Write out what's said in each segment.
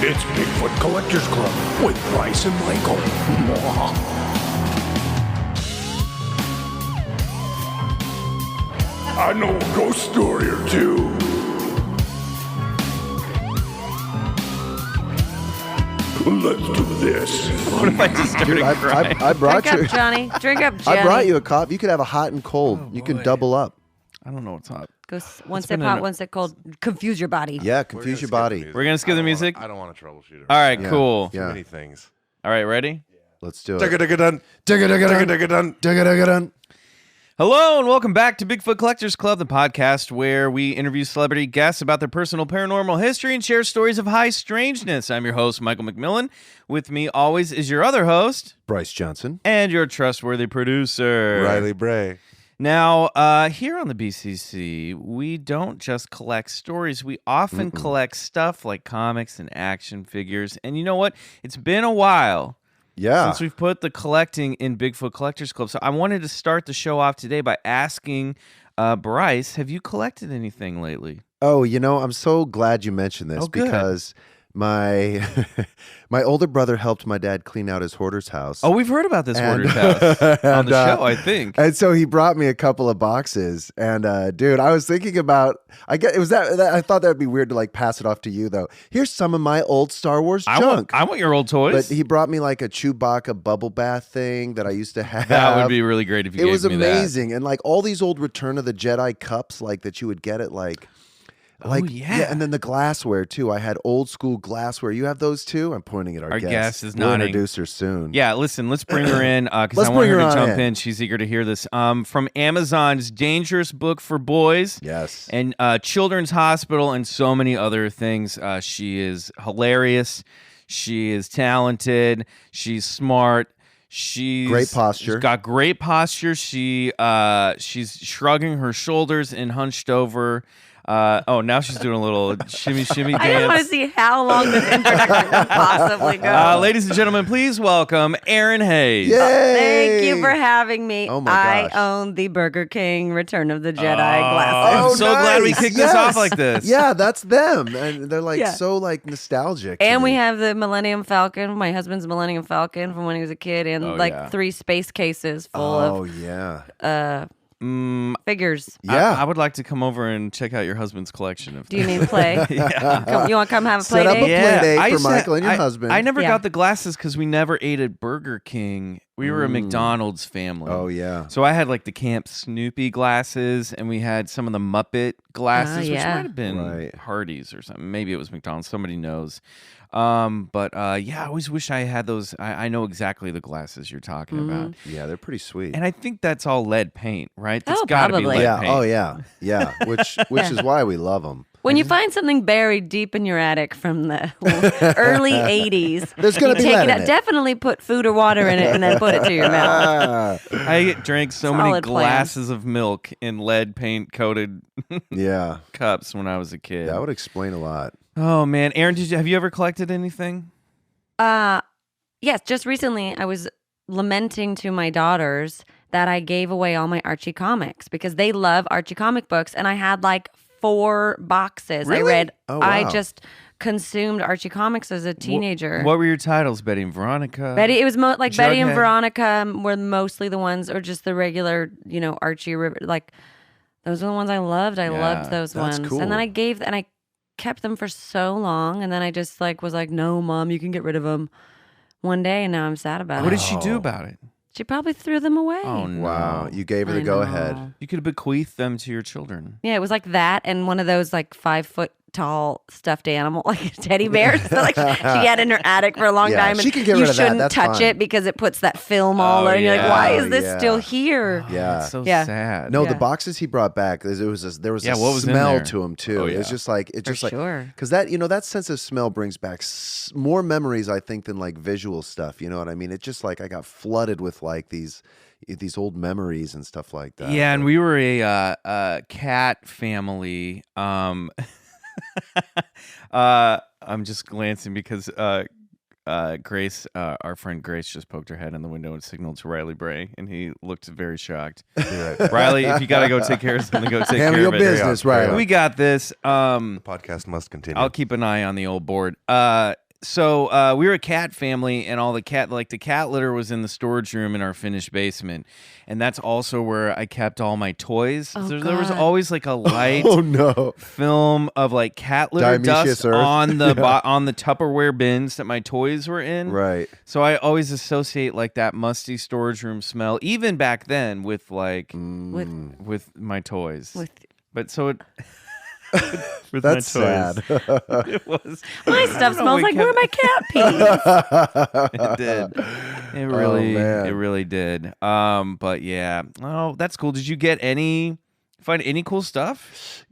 It's Bigfoot Collectors Club with Bryce and Michael. I know a ghost story or two. Let's do this. What if I just started Dude, crying? I brought Drink you. up, Johnny. Drink up, Johnny. I brought you a cup. You could have a hot and cold. You can double up. I don't know what's hot. Go one sip hot, one sip cold. Confuse your body. Yeah, confuse your body. We're going to skip the music? I don't want to troubleshoot it. All right, Yeah. cool. Yeah. Too many things. All right, ready? Let's do it. Dun. Dun. Hello and welcome back to Bigfoot Collectors Club, the podcast where we interview celebrity guests about their personal paranormal history and share stories of high strangeness. I'm your host, Michael McMillan. With me always is your other host, Bryce Johnson. and your trustworthy producer, Riley Bray. Now, here on the BCC, we don't just collect stories. We often collect stuff like comics and action figures. And you know what? It's been a while Yeah. since we've put the collecting in Bigfoot Collectors Club. So I wanted to start the show off today by asking Bryce, have you collected anything lately? Oh, you know, I'm so glad you mentioned this Oh, good. because my my older brother helped my dad clean out his hoarder's house. Oh, we've heard about this And- hoarder's house on and, the show, I think. And so he brought me a couple of boxes, and dude, I was thinking about. I thought that would be weird to like pass it off to you though. Here's some of my old Star Wars junk. I want your old toys. But he brought me like a Chewbacca bubble bath thing that I used to have. That would be really great if you It gave was me that. amazing, and like all these old Return of the Jedi cups, like that you would get at like. yeah. And then the glassware too. I had old school glassware. You have those too? I'm pointing at our guest. guest is We'll nodding. introduce her soon. Yeah, listen, let's bring her in because Let's I want bring her her to on jump in. in. She's eager to hear this. From Amazon's Dangerous Book for Boys Yes. and Children's Hospital and so many other things. She is hilarious. She is talented. She's smart. She's Great posture. She's got great posture. She's shrugging her shoulders and hunched over. Now she's doing a little shimmy dance. I just want to see how long this introduction can possibly go. Ladies and gentlemen, please welcome ERINN Hayes. Yay! Thank you for having me. Oh my I gosh. own the Burger King Return of the Jedi glasses. I'm so glad we nice. kicked this off like this. Yeah, that's them, and they're like Yeah. so like nostalgic. to And we me. have the Millennium Falcon, my husband's Millennium Falcon from when he was a kid, and yeah. 3 space cases full Oh of yeah. figures. Yeah. I would like to come over and check out your husband's collection of Do you mean play? You want to come have a play Set up a date? play date I for used to- Michael and your I- husband. I never Yeah. got the glasses because we never ate at Burger King. We were a McDonald's family. Oh yeah. So I had like the Camp Snoopy glasses, and we had some of the Muppet glasses, which yeah. might have been Right. Hardee's or something. Maybe it was McDonald's. Somebody knows. I always wish I had those. I know exactly the glasses you're talking about. Yeah, they're pretty sweet. And I think that's all lead paint, right? That's Oh, got to be probably. lead yeah. paint. Oh yeah. Yeah. Which is why we love them. When you find something buried deep in your attic from the early 80s, There's gonna you be take lead it in out. it. Definitely put food or water in it and then put it to your mouth. I drank so many Solid plan. glasses of milk in lead paint coated Yeah. cups when I was a kid. That would explain a lot. Oh man, Aaron, have you ever collected anything? Yes, just recently I was lamenting to my daughters that I gave away all my Archie comics because they love Archie comic books, and I had like 4 boxes. Really? I read. Oh, I wow. just consumed Archie comics as a teenager. What were your titles? Betty and Veronica. Betty, it was like Betty and Jughead? Veronica were mostly the ones, or just the regular, Archie River. Like those are the ones I loved. I loved those that's ones, cool. and then I kept them for so long, and then I just was like, no, Mom, you can get rid of them one day, and now I'm sad about What it. did she do about it? She probably threw them away. Oh no! Wow. You gave her I the go know. ahead. You could have bequeathed them to your children. Yeah, it was like that, and one of those like 5-foot tall stuffed animal, like teddy bears. So, like she had in her attic for a long Yeah, time, and she can get you rid of that. shouldn't That's touch fine. it because it puts that film all Oh, over. And you're like, yeah. why Oh, is this yeah. still here? Yeah. That's so Yeah. sad. No, Yeah. the boxes he brought back, there was a Yeah, what was in smell there? to them too. Oh, It was yeah. just like sure. because that sense of smell brings back more memories, I think, than like visual stuff. You know what I mean? It's just like I got flooded with like these old memories and stuff like that. Yeah, and we were a cat family. I'm just glancing because Grace, our friend Grace, just poked her head in the window and signaled to Riley Bray, and he looked very shocked. Riley, if you gotta go take care of something, go take Handle care your of it. business, Riley. We got this. The podcast must continue. I'll keep an eye on the old board. So we were a cat family, and all the cat litter was in the storage room in our finished basement, and that's also where I kept all my toys. Oh, So there was God. always like a light Oh no. film of like cat litter Dionysius dust Earth. on the on the Tupperware bins that my toys were in. Right. So I always associate like that musty storage room smell, even back then, with like with my toys. But so it. with That's my toys. sad. It was. My stuff smells like where are my cat pees? It did. It man. really did. But yeah. Oh, that's cool. Did you find any cool stuff?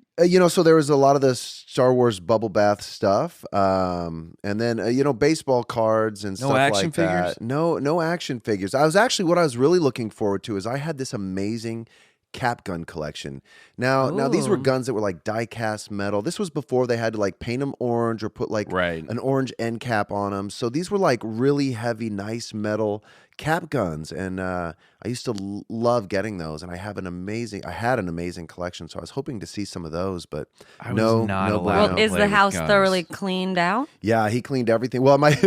So there was a lot of the Star Wars bubble bath stuff, and then baseball cards and No stuff action like figures? that. No action figures. What I was really looking forward to is I had this amazing cap gun collection. Now these were Ooh. guns that were like die cast metal. This was before they had to like paint them orange or put like an orange end cap on them. So these were like really heavy, nice metal cap guns, and I used to love getting those. And I had an amazing collection. So I was hoping to see some of those, but I was no, not no allowed bueno. to Well, is play the with house guns. thoroughly cleaned out? Yeah, he cleaned everything. Well, my What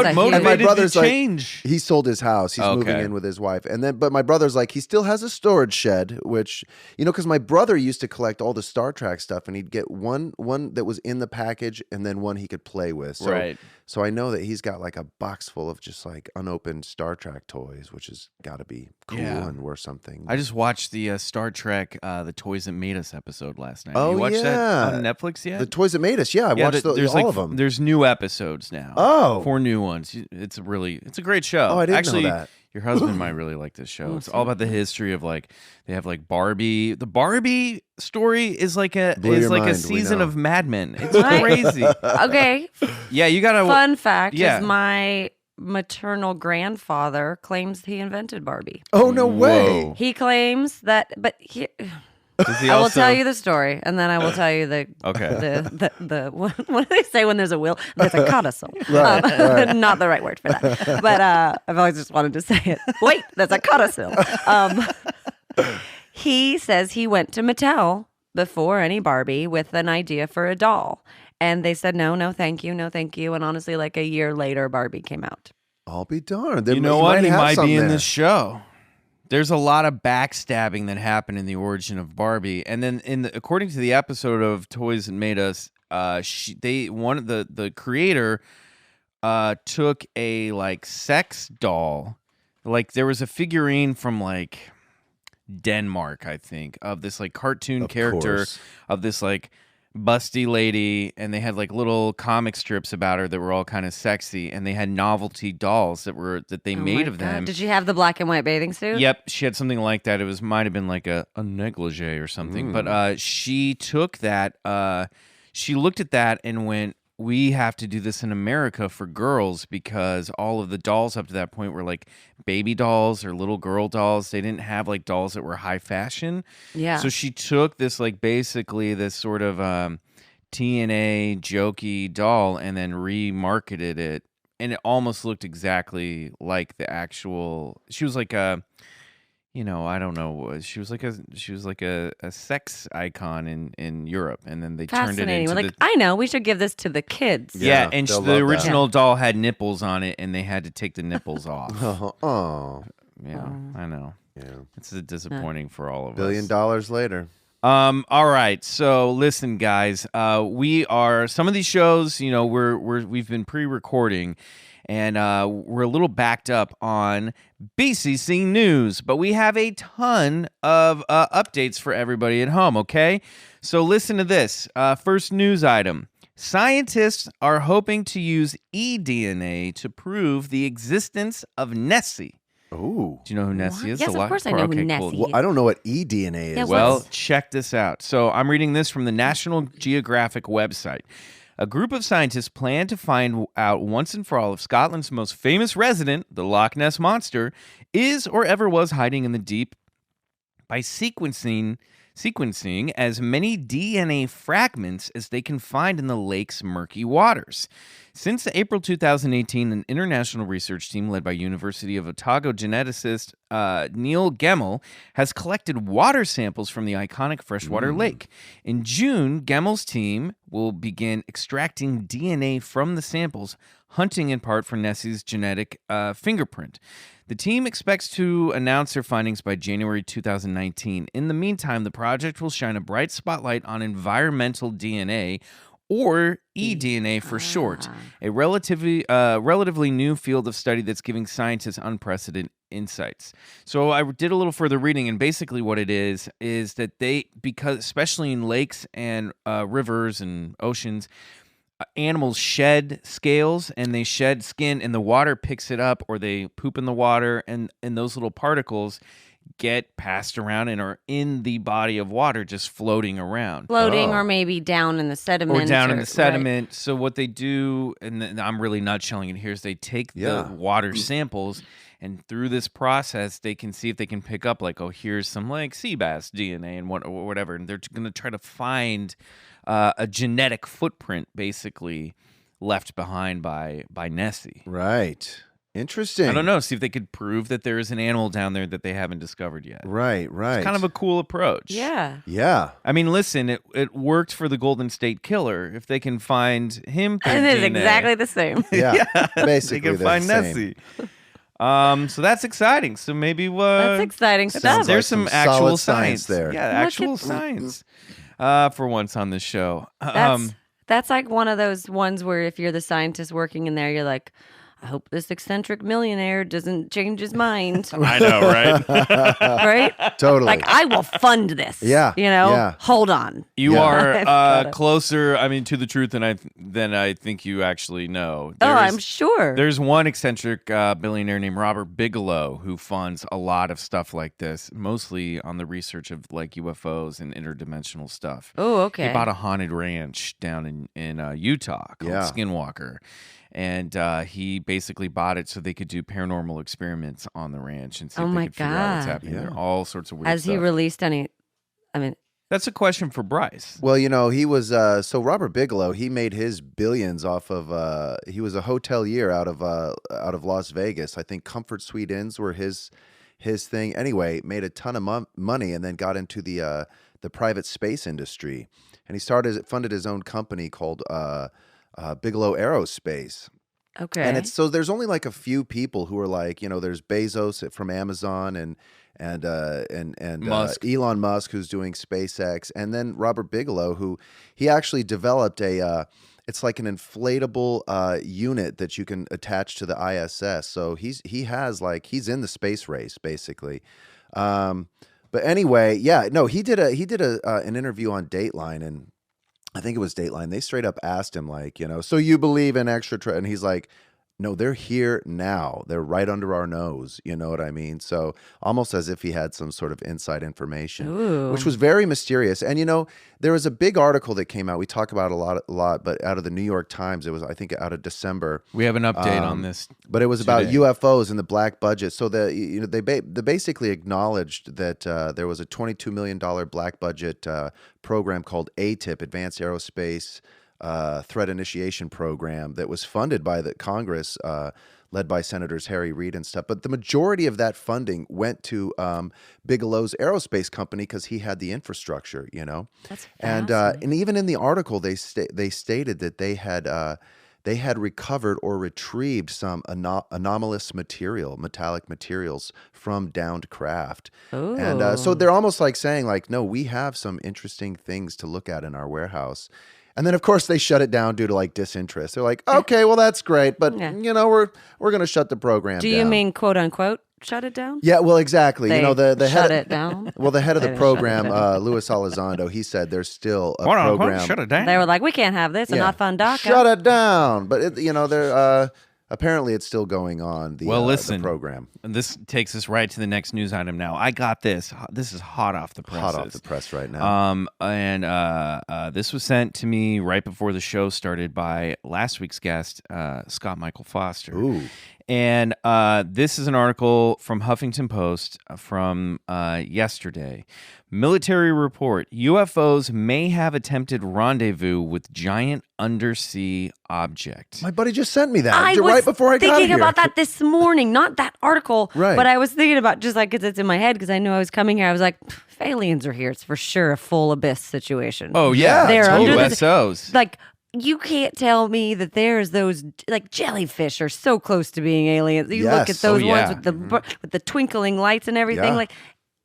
And motivated my the brother's like, change? he sold his house. He's moving Okay. in with his wife. But my brother's like, he still has a storage shed, which, because my brother used to collect all the Star Trek stuff, and he'd get one that was in the package and then one he could play with. So, Right. So I know that he's got like a box full of just like unopened Star Trek toys, which has got to be cool Yeah. and worth something. I just watched the Star Trek, the Toys That Made Us episode last night. Oh, you watched that yeah. on Netflix yet? The Toys That Made Us. Yeah, I watched there's all of them. There's new episodes now. Oh. 4 new ones. It's a great show. Oh, I didn't Actually, know that. your husband might really like this show. It's all about the history of like they have like Barbie. The Barbie story is like a Blew your a mind, we season know. of Mad Men. It's Right. crazy. Okay. Yeah, you gotta. Fun fact yeah. is my maternal grandfather claims he invented Barbie. Oh, no way. Whoa. He claims that, but Does he I will also- tell you the story, and then I will tell you the Okay. the what do they say when there's a will? There's a codicil. Right. Not the right word for that, but I've always just wanted to say it. Wait, that's a codicil. He says he went to Mattel before any Barbie with an idea for a doll, and they said no, thank you, no, thank you. And honestly, like a year later, Barbie came out. I'll be darned. You know what? He have might some be in there. this show. There's a lot of backstabbing that happened in the origin of Barbie, and then according to the episode of Toys That Made Us, the creator took a like sex doll, like there was a figurine from like Denmark, I think, of this like cartoon Of character course. of this like busty lady, and they had like little comic strips about her that were all kind of sexy, and they had novelty dolls that they Oh made my of God. them. Did she have the black and white bathing suit? Yep, she had something like that. It might have been like a negligee or something. But she took that. She looked at that and went, "We have to do this in America for girls because all of the dolls up to that point were like baby dolls or little girl dolls. They didn't have like dolls that were high fashion. Yeah. So she took this like basically this sort of TNA jokey doll and then remarketed it, and it almost looked exactly like the actual. She was like a, I don't know. She was like a sex icon in Europe, and then they turned it Fascinating. into We're like, I know, we should give this to the kids. yeah, Yeah, and they'll the love that. original doll had nipples on it, and they had to take the nipples off. Oh, Yeah, I know. yeah. It's disappointing for all of $1 billion us. later. All right. So listen, guys. We are some of these shows. We've been pre-recording, and we're a little backed up on BCC news, but we have a ton of updates for everybody at home. Okay. So listen to this. First news item. Scientists are hoping to use eDNA to prove the existence of Nessie. Ooh. Do you know who Nessie is? Yes, The of course I cool. know who Okay, Nessie cool. is. Well, I don't know what eDNA is. Yeah, Well, What's- check this out. So I'm reading this from the National Geographic website. A group of scientists plan to find out once and for all if Scotland's most famous resident, the Loch Ness Monster, is or ever was hiding in the deep by sequencing as many DNA fragments as they can find in the lake's murky waters. Since April 2018, an international research team led by University of Otago geneticist Neil Gemmell has collected water samples from the iconic freshwater lake. In June, Gemmell's team will begin extracting DNA from the samples, hunting in part for Nessie's genetic fingerprint. The team expects to announce their findings by January 2019. In the meantime, the project will shine a bright spotlight on environmental DNA, or eDNA for short, a relatively new field of study that's giving scientists unprecedented insights. So I did a little further reading, and basically what it is that because especially in lakes and rivers and oceans, animals shed scales and they shed skin, and the water picks it up, or they poop in the water, and those little particles get passed around and are in the body of water just floating around. Or maybe down in the sediment. Or down in the sediment. Right. So what they do, and I'm really nutshelling it here, is they take the water samples, and through this process, they can see if they can pick up, like, oh, here's some like sea bass DNA and whatever. And they're going to try to find a genetic footprint, basically, left behind by Nessie. Right. Interesting. I don't know. See if they could prove that there is an animal down there that they haven't discovered yet. Right. It's kind of a cool approach. Yeah. I mean, listen, it worked for the Golden State Killer. If they can find him, and it's exactly the same. Yeah, basically, they can find Nessie. So that's exciting. So maybe that's exciting stuff. There's some actual science there. Yeah, actual science. For once on this show. That's like one of those ones where if you're the scientist working in there, you're like, I hope this eccentric millionaire doesn't change his mind. I know, right? Right? Totally. Like, I will fund this. Yeah. You know? Hold on. You are closer, to the truth than I think you actually know. I'm sure. There's one eccentric billionaire named Robert Bigelow who funds a lot of stuff like this, mostly on the research of like UFOs and interdimensional stuff. Oh, okay. He bought a haunted ranch down in Utah called Skinwalker. And he basically bought it so they could do paranormal experiments on the ranch and see if they could figure out what's happening. There are all sorts of weird stuff. Has he released any? That's a question for Bryce. Well, he was so Robert Bigelow. He made his billions off of. He was a hotelier out of Las Vegas. I think Comfort Suite Inns were his thing. Anyway, made a ton of money and then got into the private space industry. And he funded his own company called Bigelow Aerospace. Okay. And so there's only like a few people who are like, there's Bezos from Amazon and Musk. Elon Musk, who's doing SpaceX, and then Robert Bigelow, who he actually developed it's like an inflatable unit that you can attach to the ISS. So he's in the space race basically. But anyway, he did an interview on Dateline, and I think it was Dateline. They straight up asked him, like, so you believe in and he's like, no, they're here now. They're right under our nose. You know what I mean? So almost as if he had some sort of inside information, which was very mysterious. And, there was a big article that came out. We talk about it a lot, but out of the New York Times, it was, I think, out of December. We have an update on this. But it was about UFOs and the black budget. So they basically acknowledged that there was a $22 million black budget program called ATIP, Advanced Aerospace Threat Initiation Program, that was funded by the Congress, led by Senators Harry Reid and stuff. But the majority of that funding went to Bigelow's aerospace company because he had the infrastructure, That's and even in the article, they stated that they had recovered or retrieved some anomalous metallic materials from downed craft. Ooh. And so they're almost like saying, like, no, we have some interesting things to look at in our warehouse. And then, of course, they shut it down due to like disinterest. They're like, okay, well, that's great, but we're going to shut the program down. Do you mean quote unquote shut it down? Yeah, well, exactly. They the shut head it down. Well, the head of the program, Louis Elizondo, he said there's still a quote program. Unquote, shut it down. They were like, we can't have this and not fund DACA. Shut it down. But they're apparently it's still going on. The program. And this takes us right to the next news item. Now, I got this. This is hot off the press. Hot off the press right now. This was sent to me right before the show started by last week's guest, Scott Michael Foster. Ooh. And this is an article from Huffington Post from yesterday. Military report: UFOs may have attempted rendezvous with giant undersea object. My buddy just sent me that I was right before I got here. thinking about that this morning, not that article, Right. but I was thinking about just like because it's in my head because I knew I was coming here. I was like, if aliens are here, it's for sure a full abyss situation. Oh yeah, They're totally. under the- USOs. Like you can't tell me that there's those like jellyfish are so close to being aliens. You look at Yes. those Oh, ones yeah. with the twinkling lights and everything. Yeah. Like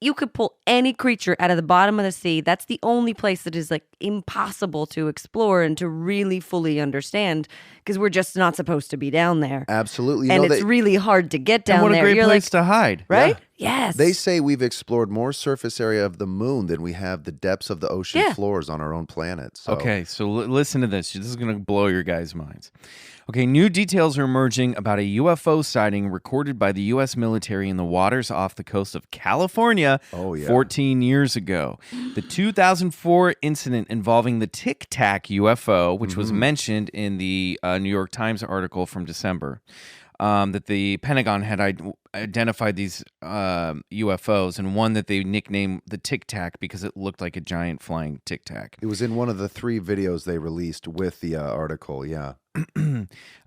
you could pull any creature out of the bottom of the sea. That's the only place that is like impossible to explore and to really fully understand because we're just not supposed to be down there. Absolutely. You And know, it's really hard to get down And what there. a great You're place like, to hide. right? Yes. they say we've explored more surface area of the moon than we have the depths of the ocean Yeah. floors on our own planet. So. Okay, so listen to this. This is going to blow your guys' minds. Okay, new details are emerging about a UFO sighting recorded by the U.S. military in the waters off the coast of California 14 years ago. The 2004 incident involving the Tic Tac UFO, which was mentioned in the New York Times article from December, that the Pentagon had identified these UFOs, and one that they nicknamed the Tic Tac because it looked like a giant flying Tic Tac. It was in one of the 3 videos they released with the article. Yeah.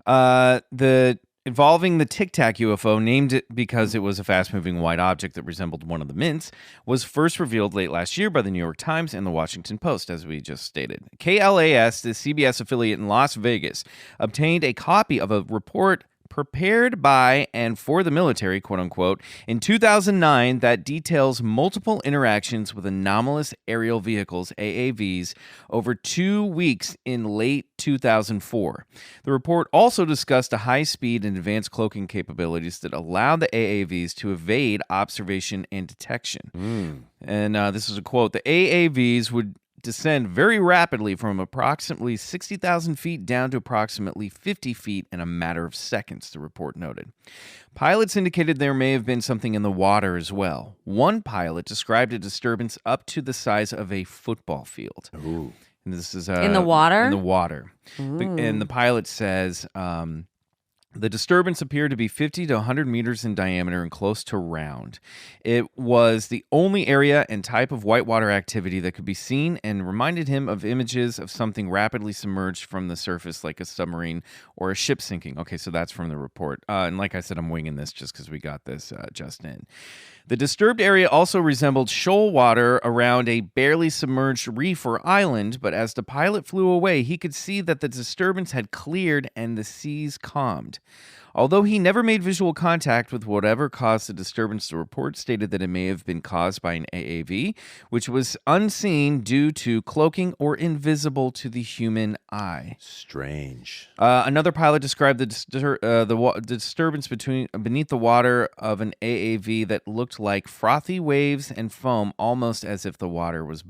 The involving the Tic Tac UFO, named it because it was a fast-moving white object that resembled one of the mints, was first revealed late last year by the New York Times and the Washington Post, as we just stated. KLAS, the CBS affiliate in Las Vegas, obtained a copy of a report prepared by and for the military, quote unquote, in 2009 that details multiple interactions with anomalous aerial vehicles, AAVs, over 2 weeks in late 2004. The report also discussed the high speed and advanced cloaking capabilities that allowed the AAVs to evade observation and detection. And this is a quote: the AAVs would descend very rapidly from approximately 60,000 feet down to approximately 50 feet in a matter of seconds, the report noted. Pilots indicated there may have been something in the water as well. One pilot described a disturbance up to the size of a football field. Ooh. And this is In the water? In the water. And the pilot says, the disturbance appeared to be 50 to 100 meters in diameter and close to round. It was the only area and type of whitewater activity that could be seen and reminded him of images of something rapidly submerged from the surface like a submarine or a ship sinking. Okay, so that's from the report. And like I said, I'm winging this just because we got this just in. The disturbed area also resembled shoal water around a barely submerged reef or island, but as the pilot flew away, he could see that the disturbance had cleared and the seas calmed. Although he never made visual contact with whatever caused the disturbance, the report stated that it may have been caused by an AAV, which was unseen due to cloaking or invisible to the human eye. Strange. Another pilot described the disturbance beneath the water of an AAV that looked like frothy waves and foam, almost as if the water was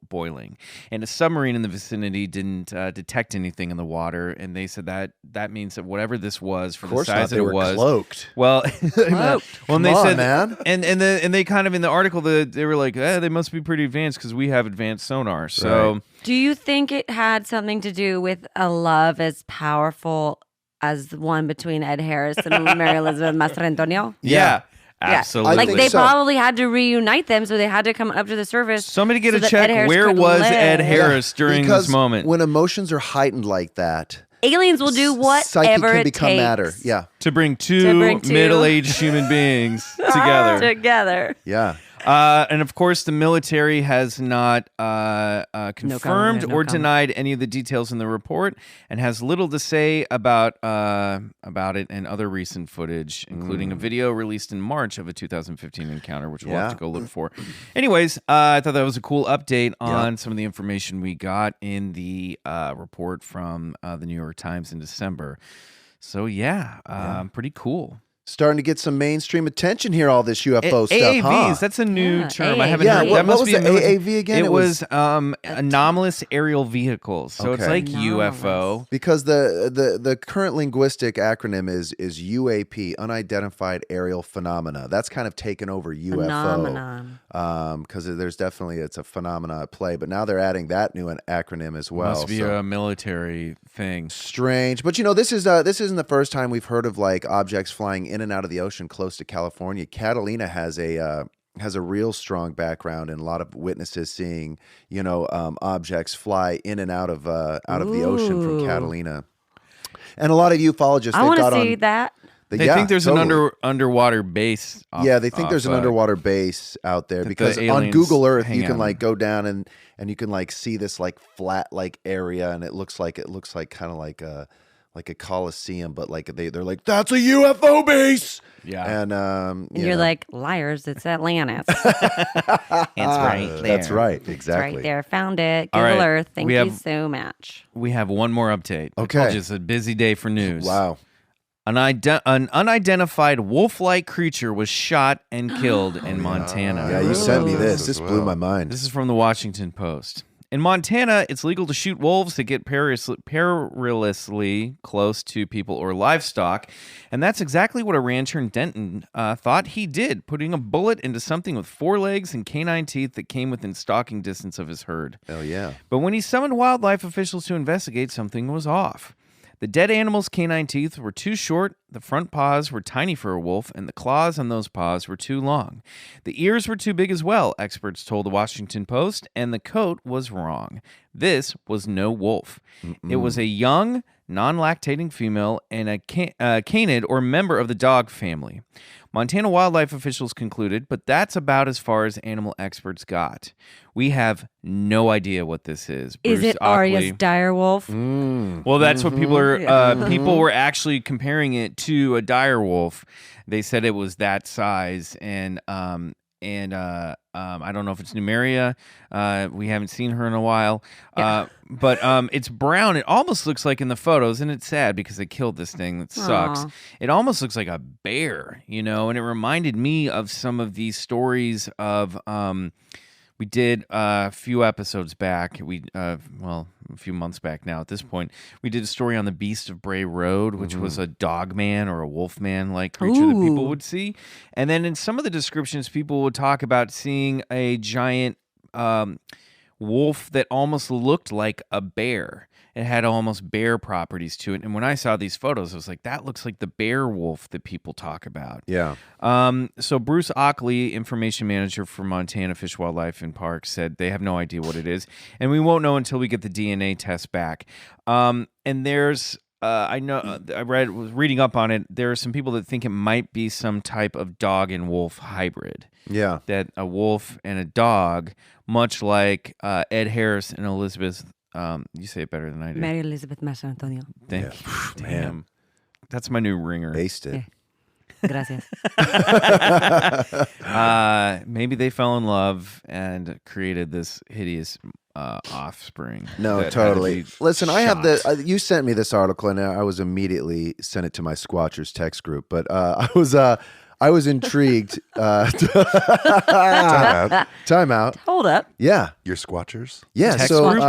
boiling. And a submarine in the vicinity didn't detect anything in the water, and they said that means that whatever this was, for the size that it was, cloaked. well, Come they on, said, man. and they kind of in the article they were like, they must be pretty advanced because we have advanced sonar. So, Do you think it had something to do with a love as powerful as the one between Ed Harris and Mary Elizabeth Mastrantonio? yeah. Absolutely. Like think they so. probably had to reunite them, so they had to come up to the surface. Somebody get so a that check. Ed Harris Where could was live. Ed Harris during because this moment? when emotions are heightened like that, Aliens will do psyche whatever can it become takes. matter. Yeah. To bring two middle-aged human beings together. Together. Yeah. And of course, the military has not confirmed comment, no or comment. denied any of the details in the report, and has little to say about it and other recent footage, including a video released in March of a 2015 encounter, which we'll have to go look for. Anyways, I thought that was a cool update on some of the information we got in the report from the New York Times in December. So pretty cool. Starting to get some mainstream attention here, all this UFO stuff, AAVs, huh? that's a new term. I AAV. haven't Yeah, heard. what That must was be the AAV again? It was anomalous aerial vehicles. So it's Okay. like Anomalous. UFO. Because the current linguistic acronym is UAP, unidentified aerial phenomena. That's kind of taken over UFO. Phenomenon. Because there's definitely it's a phenomena at play, but now they're adding that new acronym as well. Must be so. a military thing. Strange, but this isn't the first time we've heard of like objects flying in and out of the ocean close to California. Catalina has a real strong background, and a lot of witnesses seeing objects fly in and out of the ocean from Ooh. Catalina. And a lot of ufologists I want to got see on. that. They think there's an underwater base. They think there's an underwater base out there that because the on aliens Google Earth hang you can out like in. go down and you can like see this like flat like area, and it looks like kind of like a coliseum, but like they're like, that's a UFO base. Yeah. And And you're like, liars, it's Atlantis. It's right there. That's right, It's exactly. right there. Found it. All Google right. Earth. Thank We you have- so much. We have one more update. I Okay. told you it's a busy day for news. Wow. An unidentified wolf-like creature was shot and killed in Montana. Yeah, you sent me this. As This blew well. my mind. This is from the Washington Post. In Montana, it's legal to shoot wolves that get perilously close to people or livestock, and that's exactly what a rancher in Denton thought he did, putting a bullet into something with 4 legs and canine teeth that came within stalking distance of his herd. Oh yeah. But when he summoned wildlife officials to investigate, something was off. The dead animal's canine teeth were too short, the front paws were tiny for a wolf, and the claws on those paws were too long. The ears were too big as well, experts told the Washington Post, and the coat was wrong. This was no wolf. It was a young, non-lactating female and a canid or member of the dog family. Montana wildlife officials concluded, but that's about as far as animal experts got. We have no idea what this is. Is Bruce it Arya's Ockley- direwolf? Well, that's what people are. People were actually comparing it to a dire wolf. They said it was that size, and I don't know if it's Numeria. We haven't seen her in a while. But it's brown. It almost looks like in the photos, and it's sad because they killed this thing. That sucks. Aw. It almost looks like a bear, and it reminded me of some of these stories of. We did a few episodes back. A few months back now. At this point, we did a story on the Beast of Bray Road, which was a dog man or a wolf man like creature that people Ooh. would see. And then in some of the descriptions, people would talk about seeing a giant wolf that almost looked like a bear. It had almost bear properties to it. And when I saw these photos, I was like, that looks like the bear wolf that people talk about. Yeah. So Bruce Ockley, information manager for Montana Fish, Wildlife, and Parks, said they have no idea what it is, and we won't know until we get the DNA test back. And there's, I was reading up on it. There are some people that think it might be some type of dog and wolf hybrid. Yeah. That a wolf and a dog, much like Ed Harris and Elizabeth. You say it better than I do. Mary Elizabeth Master Antonio. Thank you. Damn. That's my new ringer. Based it. Gracias. Maybe they fell in love and created this hideous offspring. No, that had to totally. be Listen, I have shot. you sent me this article, and I was immediately sent it to my Squatchers text group. But I was intrigued. Time out. Hold up. Yeah, Your squatchers? yeah. Text So group?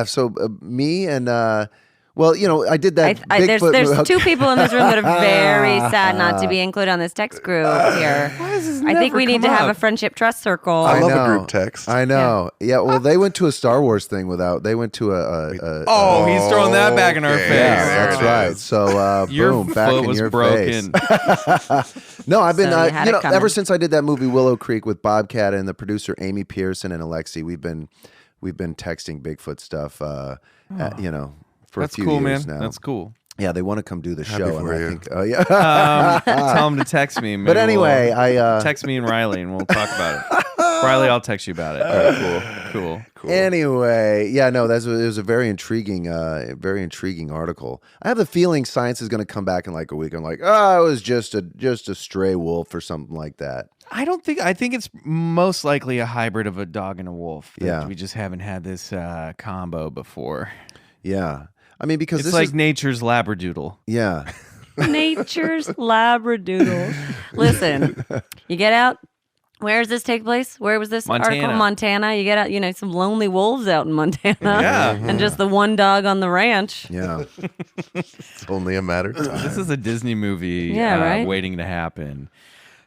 So me and I did that. There's Bigfoot- two people in this room that are very sad not to be included on this text group here. I think we need to have a friendship trust circle. I love a know. group text. I know. Yeah. Well, they went to a Star Wars thing without. They went to a He's throwing that back in our Okay. face. yeah, There that's it right. is. So Your boom, back foot in was your broken. face. No, I've been So you had it coming. ever since I did that movie Willow Creek with Bobcat and the producer Amy Pearson and Alexi. We've been texting Bigfoot stuff. For That's a few cool, years man. now. That's cool. Yeah, they want to come do the Happy show, and for I you. think, yeah. Tell him to text me. But anyway, text me and Riley, and we'll talk about it. Riley, I'll text you about it. All right, cool. Anyway, yeah, no, it was a very intriguing article. I have the feeling science is going to come back in like a week. I'm like, it was just a stray wolf or something like that. I think it's most likely a hybrid of a dog and a wolf. Yeah. We just haven't had this combo before. Yeah, I mean because It's this like is nature's labradoodle. yeah. Nature's labradoodle. Listen, you get out. Where does this take place? Where was this article? Montana. You get out, some lonely wolves out in Montana. Yeah. And just the one dog on the ranch. Yeah. It's only a matter of time. This is a Disney movie right? waiting to happen.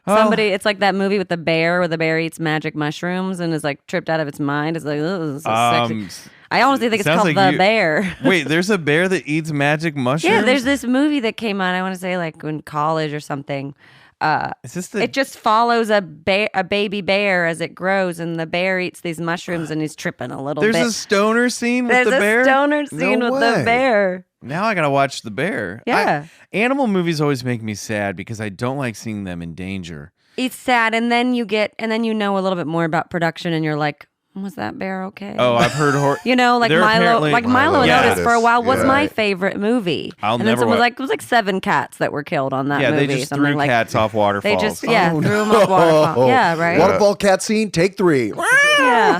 It's like that movie with the bear where the bear eats magic mushrooms and is like tripped out of its mind. It's like, oh, this is so sexy. I honestly think it's called like The Bear. Wait, there's a bear that eats magic mushrooms? Yeah, there's this movie that came out, I want to say like in college or something. Is this it just follows a baby bear as it grows, and the bear eats these mushrooms and he's tripping a little bit. There's a stoner scene with the bear? There's a stoner scene with the bear. Now I gotta watch the bear. Yeah. Animal movies always make me sad because I don't like seeing them in danger. It's sad, and then you know a little bit more about production, and you're like, was that bear okay? Oh, I've heard Milo and Yeah. Otis for a while was Yeah. my favorite movie. I'll and then never someone was wa- like, it was like 7 cats that were killed on that Yeah, movie. they just something threw like cats off waterfalls. They just threw them off Oh, waterfall. Yeah, right. Waterfall cat scene, take 3. Yeah.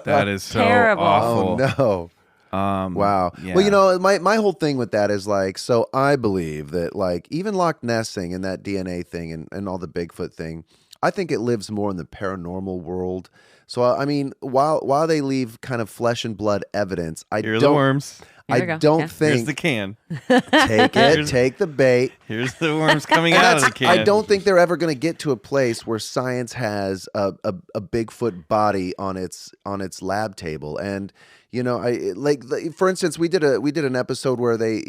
That is so Terrible. awful. Oh no. Wow. Yeah. Well, my whole thing with that is like, so I believe that like even Loch Ness thing and that DNA thing and all the Bigfoot thing, I think it lives more in the paranormal world. So I mean, while they leave kind of flesh and blood evidence, Here are the worms. Here we I go. don't Yeah. Here's think the can. take it, take the bait. Here's the worms coming out of the can. I don't think they're ever going to get to a place where science has a Bigfoot body on its lab table. And for instance, we did an episode where they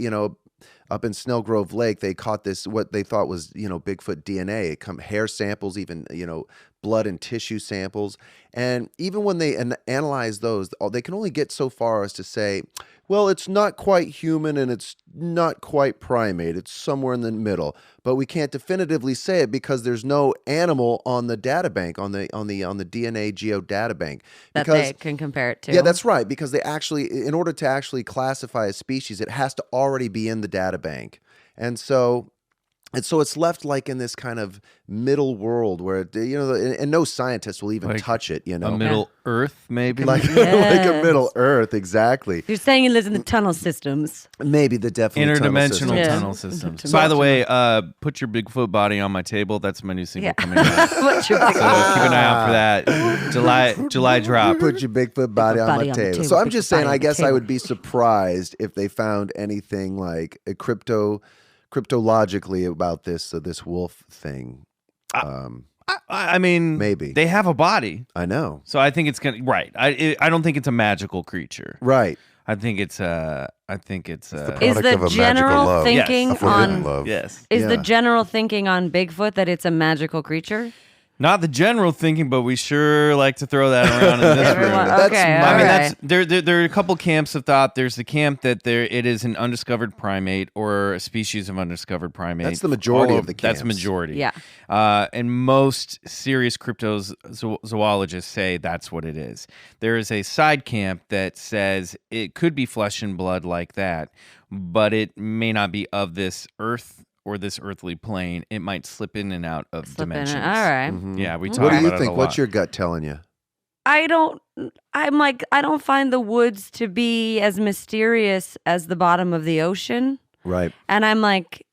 up in Snellgrove Lake, they caught this what they thought was Bigfoot DNA. Hair samples, even blood and tissue samples, and even when they analyze those, they can only get so far as to say, well, it's not quite human and it's not quite primate. It's somewhere in the middle, but we can't definitively say it because there's no animal on the databank on the DNA geo databank That they can compare it to. Yeah, that's right. Because they actually, in order to actually classify a species, it has to already be in the databank, and so it's left like in this kind of middle world where and no scientist will even touch it. A middle Earth, maybe. Like like a Middle Earth, exactly. You're saying it lives in the tunnel systems. Maybe the definitely Interdimensional tunnel systems. By the way, put your Bigfoot body on my table. That's my new single coming out. What's your So keep an eye out for that. July drop. Put your Bigfoot body on my table. So I'm just saying, I guess I table. would be surprised if they found anything like a cryptologically about this wolf thing. I mean, maybe they have a body. I know. So I think it's gonna I don't think it's a magical creature. Right. I think it's the Is product the of a magical general love. thinking A forbidden on love. yes. Is the Yeah. general thinking on Bigfoot that it's a magical creature? Not the general thinking, but we sure like to throw that around in this room. Everyone, That's okay, my- I mean, all right. there are a couple camps of thought. There's the camp that it is an undiscovered primate or a species of undiscovered primate. That's the majority All of the That's camps. majority. Yeah. And most serious cryptozoologists say that's what it is. There is a side camp that says it could be flesh and blood like that, but it may not be of this earth or this earthly plane. It might slip in and out of dimensions. All right. Yeah, we talk What do about you it think? a What's lot. your gut telling you? I don't find the woods to be as mysterious as the bottom of the ocean. Right. And I'm like,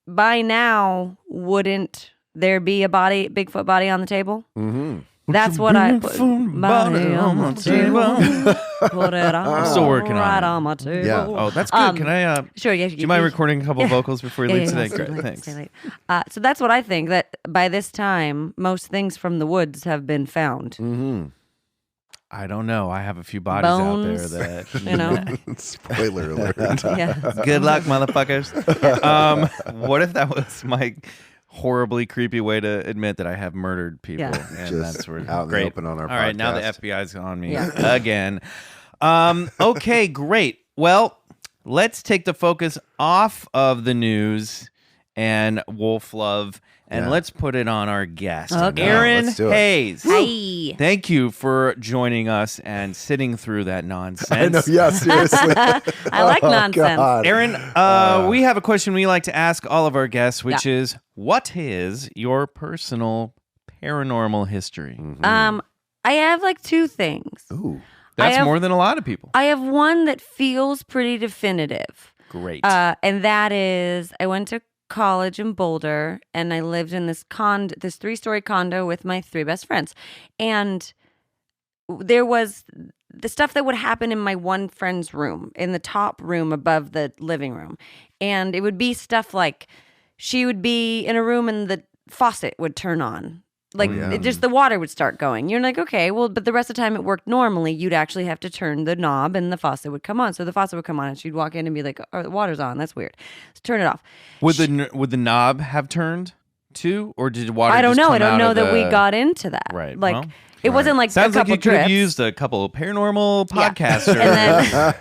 by now, wouldn't there be a Bigfoot body on the table? Mm-hmm. That's what I put. Bigfoot body on my table. Put it on. I'm still working on right it. on my table. Yeah. Oh, that's good. Can I? Sure. Yeah. Do you mind recording a couple vocals before you leave today? stay Great, late, thanks. stay late. So that's what I think. That by this time, most things from the woods have been found. Mm-hmm. I don't know. I have a few bodies Bones, out there that You know. Spoiler alert. Yeah. Good luck, motherfuckers. What if that was my horribly creepy way to admit that I have murdered people? Yeah. And Just that's where out in the great. open on our All right, now the podcast. FBI's on me Yeah. again. Okay, great. Well, let's take the focus off of the news and wolf love, and Yeah. let's put it on our guest, Okay. ERINN Let's do it. Hayes. Hey. Thank you for joining us and sitting through that nonsense. I know. Yeah. Seriously. I like nonsense. God. ERINN, we have a question we like to ask all of our guests, which is, what is your personal paranormal history? I have like 2 things. Ooh. That's have- more than a lot of people. I have one that feels pretty definitive. Great. And that is, I went to college in Boulder, and I lived in this 3-story condo with my 3 best friends. And there was the stuff that would happen in my one friend's room, in the top room above the living room. And it would be stuff like she would be in a room and the faucet would turn on. Like, just the water would start going. You're like, okay, well, but the rest of the time it worked normally. You'd actually have to turn the knob and the faucet would come on. So the faucet would come on and she'd walk in and be like, oh, the water's on. That's weird. So turn it off. Would the knob have turned too? Or did water I don't just know. come I don't out know of that we the- got into that. Right. Like, Well, it wasn't like sounds a like couple you could have drips. used a couple of paranormal Yeah. podcasters.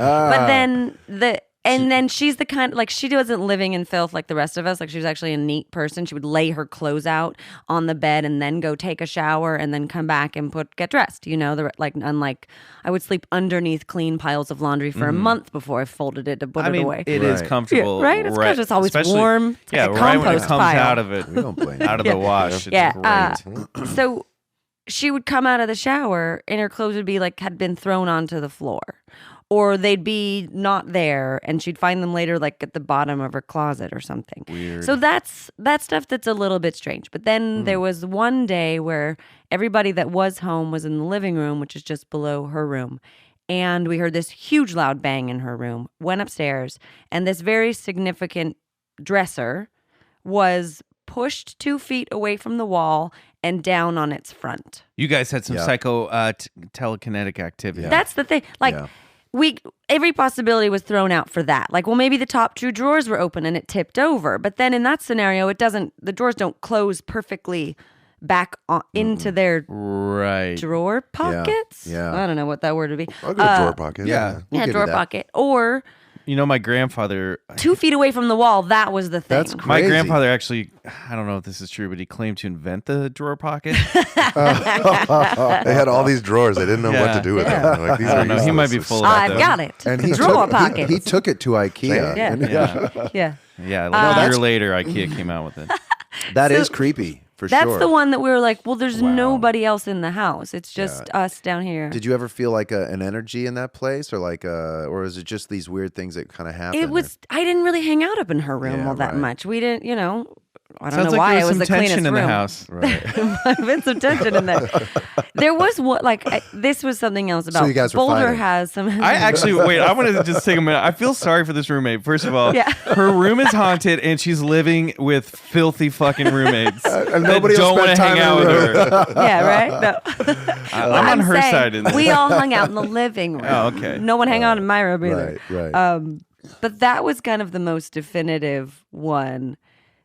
And then she's the kind, like, she wasn't living in filth like the rest of us. Like, she was actually a neat person. She would lay her clothes out on the bed and then go take a shower and then come back and get dressed. You know, unlike I would sleep underneath clean piles of laundry for a month before I folded it to put it away. It is Right. comfortable, Yeah, right? It's because it's always warm. It's like a right when it compost comes pile. out of it, We don't blame you. out of the wash. It's great. So she would come out of the shower and her clothes would be like had been thrown onto the floor, or they'd be not there and she'd find them later like at the bottom of her closet or something. Weird. So that's stuff that's a little bit strange. But then there was one day where everybody that was home was in the living room, which is just below her room. And we heard this huge loud bang in her room, went upstairs, and this very significant dresser was pushed 2 feet away from the wall and down on its front. You guys had some Yeah. psycho telekinetic activity. Yeah. That's the thing. Like, Yeah. every possibility was thrown out for that. Like, well, maybe the top 2 drawers were open and it tipped over. But then in that scenario, the drawers don't close perfectly back into their Right. drawer pockets. Yeah. I don't know what that word would be. I'll go drawer pocket. Yeah. We'll give you drawer that. pocket. Or You know, my grandfather 2 feet away from the wall, that was the thing. That's My Crazy. grandfather actually, I don't know if this is true, but he claimed to invent the drawer pocket. They had all these drawers. They didn't know what Yeah. to do with Yeah. them. Like, these I are don't know. He might be useless. full of that, I've though. got it. And he drawer took, pockets. he took it to IKEA. Yeah. Yeah. yeah. Yeah, like a year later, IKEA came out with it. That is So- creepy, for That's sure. the one that we were like, well, there's Wow. nobody else in the house. It's just us down here. Did you ever feel like an energy in that place, or or is it just these weird things that kind of happen? It was. I didn't really hang out up in her room Yeah, all that right. much. We didn't. I don't Sounds know like why there it was was some the tension cleanest in the room. house. Right. There might have been some tension in there. There was this was something else about you guys were Boulder fighting. has some. I actually wait. I wanted to just take a minute. I feel sorry for this roommate. First of all, Yeah. her room is haunted, and she's living with filthy fucking roommates And that nobody else don't want spent to time hang in out the with room. her. Yeah, right. No. I'm on her saying side in this. We all hung out in the living room. Oh, okay. No one hung out in my room either. Right. But that was kind of the most definitive one.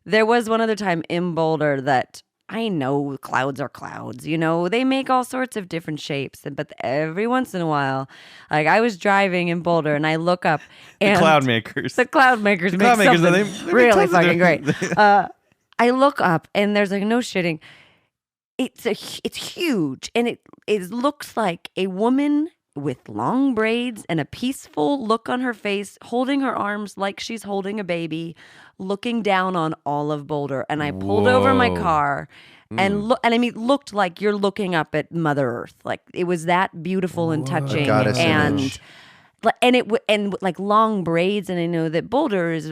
There was one other time in Boulder that I know clouds are clouds, they make all sorts of different shapes. But every once in a while, like I was driving in Boulder and I look up and Cloud makers. the cloud makers make cloud makers, something they make really tons of fucking great. different- I look up and there's like no shitting. It's huge and it looks like a woman with long braids and a peaceful look on her face, holding her arms like she's holding a baby, looking down on all of Boulder. And I pulled over my Whoa. car and looked like you're looking up at Mother Earth. Like it was that beautiful and touching. Goddess and image. and like long braids. And I know that Boulder is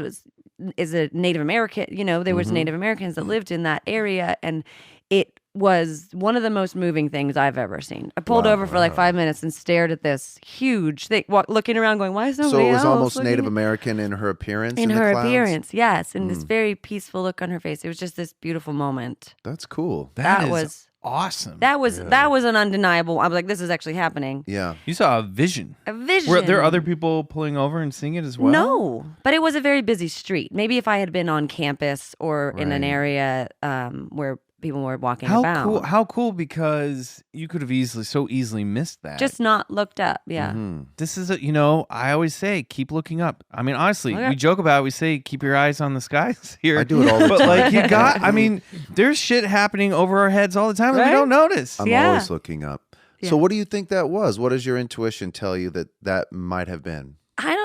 a Native American, there was Native Americans that lived in that area, and it was one of the most moving things I've ever seen. I pulled over for like 5 minutes and stared at this huge thing, looking around going, why is nobody So it was else almost looking Native at-" American in her appearance. In the her clouds? appearance, yes, and this very peaceful look on her face. It was just this beautiful moment. That's cool. That is was awesome. that was an undeniable. I was like, this is actually happening. Yeah. You saw a vision. A vision. Were there other people pulling over and seeing it as well? No, but it was a very busy street. Maybe if I had been on campus or in an Right. area where people were walking How about, cool! How cool! Because you could have so easily missed that. just not looked up. Yeah. This is I always say, keep looking up. I mean, honestly, Okay. we joke about it. We say, keep your eyes on the skies here. I do it all the but time. like, you got, I mean, there's shit happening over our heads all the time that we Right? don't notice. I'm Yeah. always looking up. Yeah. So what do you think that was? What does your intuition tell you that might have been?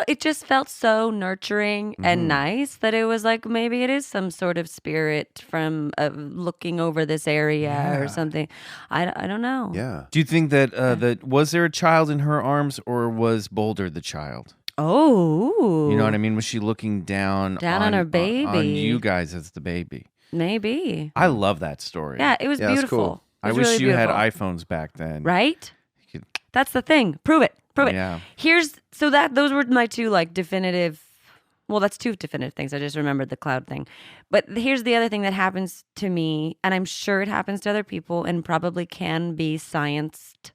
It just felt so nurturing and nice that it was like maybe it is some sort of spirit from looking over this area or something. I don't know. Yeah. Do you think that was there a child in her arms, or was Boulder the child? Oh. You know what I mean? Was she looking down on her baby? On you guys as the baby. Maybe. I love that story. Yeah, it was beautiful. Cool. I was wish really you had beautiful. iPhones back then. Right? That's the thing. Prove it. Yeah. Those were my two definitive. Well, that's two definitive things. I just remembered the cloud thing. But here's the other thing that happens to me, and I'm sure it happens to other people, and probably can be scienced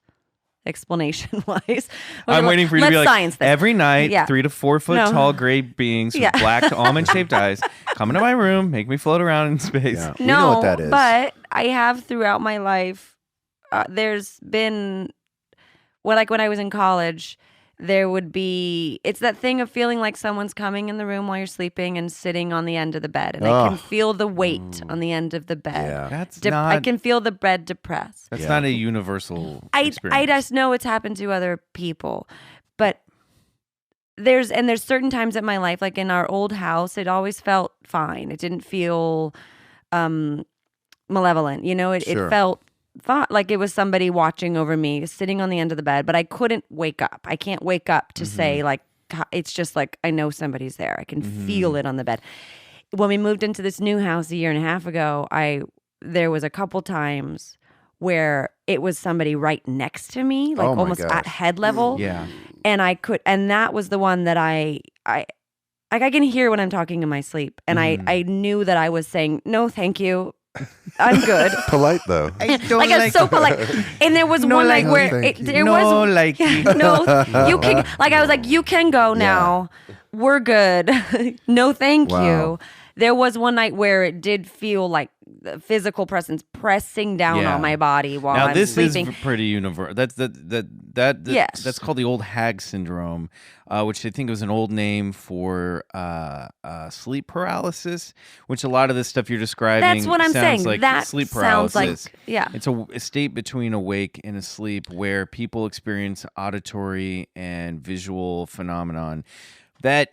explanation wise. I'm waiting for you to be like, every night, 3 to 4 foot tall gray beings with black almond shaped eyes come into my room, make me float around in space. Yeah. We know what that is. But I have throughout my life, there's been, when I was in college, there would be, it's that thing of feeling like someone's coming in the room while you're sleeping and sitting on the end of the bed. And I can feel the weight on the end of the bed. Yeah. I can feel the bed depressed. That's not a universal experience. I just know it's happened to other people. But there's certain times in my life, like in our old house, it always felt fine. It didn't feel malevolent. It felt like it was somebody watching over me, sitting on the end of the bed, but I couldn't wake up. I can't wake up to say it's just like I know somebody's there. I can feel it on the bed. When we moved into this new house a year and a half ago, there was a couple times where it was somebody right next to me, like almost at head level. Yeah. And that was the one that I can hear when I'm talking in my sleep. And I knew that I was saying, no, thank you. I'm good. Polite though. I'm so polite. And there was one night where you can. I was like, you can go now. We're good. No, thank you. There was one night where it did feel like the physical presence pressing down on my body while I'm sleeping. Now this is pretty universal. That's called the old hag syndrome, which I think was an old name for sleep paralysis. Which a lot of this stuff you're describing, that's what I'm saying. Like that sleep sounds paralysis. It's a state between awake and asleep where people experience auditory and visual phenomenon that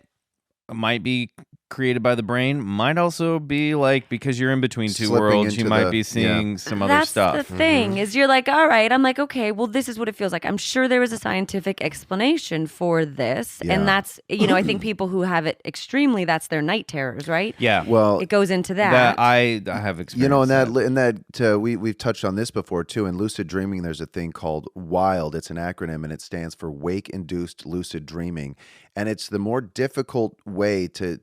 might be created by the brain, might also be because you're in between two worlds, you might be seeing some other stuff. That's the thing, is you're like, all right, I'm like, okay, well, this is what it feels like. I'm sure there is a scientific explanation for this. Yeah. And that's, I think people who have it extremely, that's their night terrors, right? Yeah. Well, it goes into that. I have experienced we've touched on this before too. In lucid dreaming, there's a thing called WILD. It's an acronym, and it stands for Wake-Induced Lucid Dreaming. And it's the more difficult way to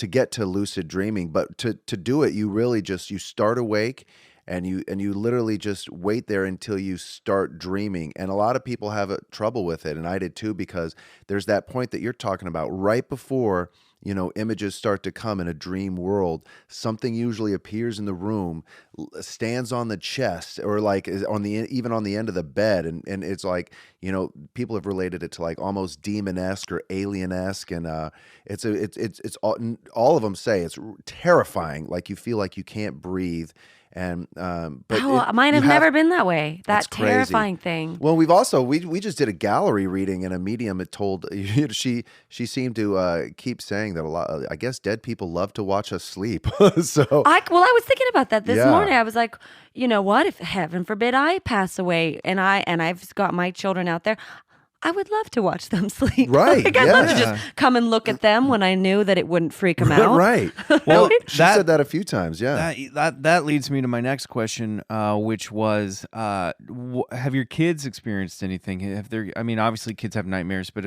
get to lucid dreaming, but to do it, you really you start awake and you literally just wait there until you start dreaming. And a lot of people have trouble with it, and I did too, because there's that point that you're talking about right before images start to come in a dream world. Something usually appears in the room, stands on the chest, or is even on the end of the bed, and it's people have related it to almost demon-esque or alien-esque, and it's all of them say it's terrifying. You feel like you can't breathe. And mine have never been that way. That terrifying thing. Well, we've also we just did a gallery reading, and a medium had told she seemed to keep saying that a lot. I guess dead people love to watch us sleep. I was thinking about that this morning. I was like, you know what? If heaven forbid I pass away, and I've got my children out there, I would love to watch them sleep. Right. I'd love to just come and look at them when I knew that it wouldn't freak them out. Right. Well, she said that a few times. Yeah. That leads me to my next question, which was, have your kids experienced anything? Obviously kids have nightmares, but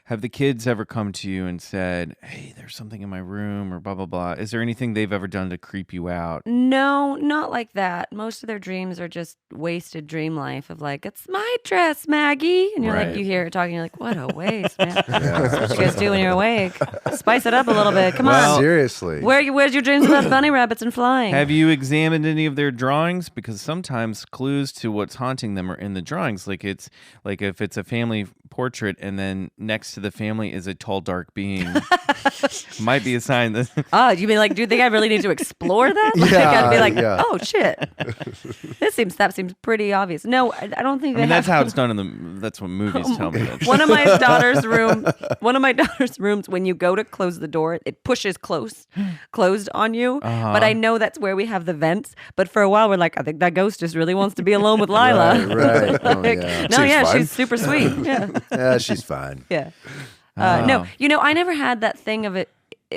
have the kids ever come to you and said, hey, there's something in my room or blah, blah, blah? Is there anything they've ever done to creep you out? No, not like that. Most of their dreams are just wasted dream life of it's my dress, Maggie. And you're you hear it talking, you're like, what a waste, man. That's what you guys do when you're awake. Spice it up a little bit. Come on. Seriously. Where's your dreams about bunny rabbits and flying? Have you examined any of their drawings? Because sometimes clues to what's haunting them are in the drawings. If it's a family portrait and then next to the family is a tall, dark being, might be a sign that. Oh, you mean do you think I really need to explore that? I'd be oh shit, that seems pretty obvious. No, I don't think. That's how it's done that's what movies tell me. One of my daughter's rooms, when you go to close the door, it pushes closed on you. But I know that's where we have the vents. But for a while, we're like, I think that ghost just really wants to be alone with Lila. Right. She's super sweet. Yeah. Yeah, she's fine. Yeah. Oh. No, I never had that thing of it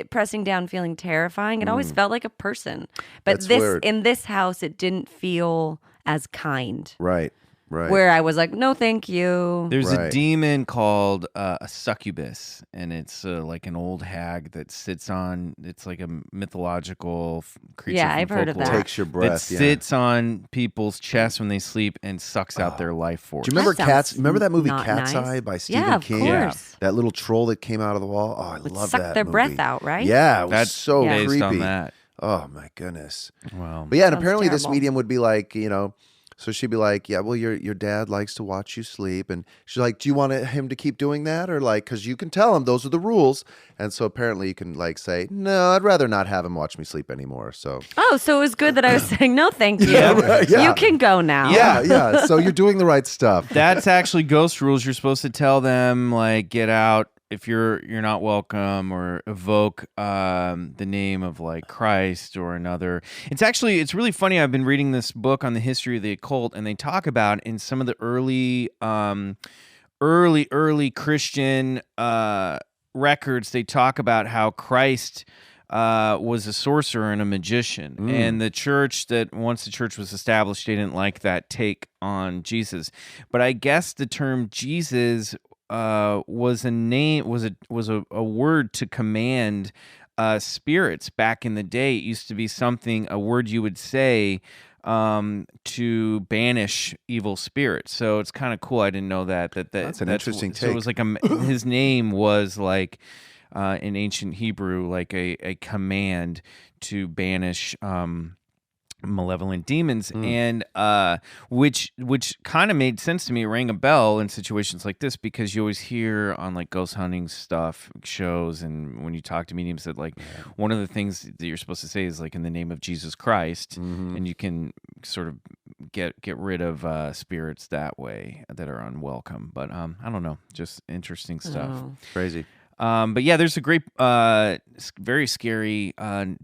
pressing down feeling terrifying. It always felt like a person. But That's weird. in this house, it didn't feel as kind. Right. Where I was like, no, thank you. There's a demon called a succubus, and it's like an old hag that sits on. It's like a mythological creature. Yeah, from I've heard of folklore that. Takes your breath. That sits on people's chests when they sleep and sucks out their life force. Do you remember That Cats? sounds Remember that movie not Cat's nice. Eye by Stephen Yeah, of King? course. That little troll that came out of the wall. Oh, I Would love suck that their movie. breath out, right? Yeah, it was That's so based creepy. on that. Oh my goodness. Wow. But yeah, and Sounds apparently this terrible. medium would be like, so she'd be like, yeah, well, your dad likes to watch you sleep. And she's like, do you want him to keep doing that? Or like, because you can tell him those are the rules. And so apparently you can like say, no, I'd rather not have him watch me sleep anymore. So Oh, so it was good that I was saying, no, thank you. Yeah. You can go now. yeah. So you're doing the right stuff. That's actually ghost rules. You're supposed to tell them like get out if you're not welcome, or evoke the name of like Christ or another. It's really funny. I've been reading this book on the history of the occult, and they talk about in some of the early Christian records, they talk about how Christ was a sorcerer and a magician. And the church, that once the church was established, they didn't like that take on Jesus. But I guess the term Jesus was a word to command spirits back in the day. It used to be a word you would say to banish evil spirits. So it's kind of cool. I didn't know that. That's an interesting So it take. was like his name was like in ancient Hebrew, like a command to banish malevolent demons, and which kind of made sense to me. It rang a bell in situations like this, because you always hear on like ghost hunting stuff shows, and when you talk to mediums, that like one of the things that you're supposed to say is like in the name of Jesus Christ, and you can sort of get rid of spirits that way that are unwelcome. But I don't know, just interesting stuff. Oh. Crazy. But yeah, there's a great, very scary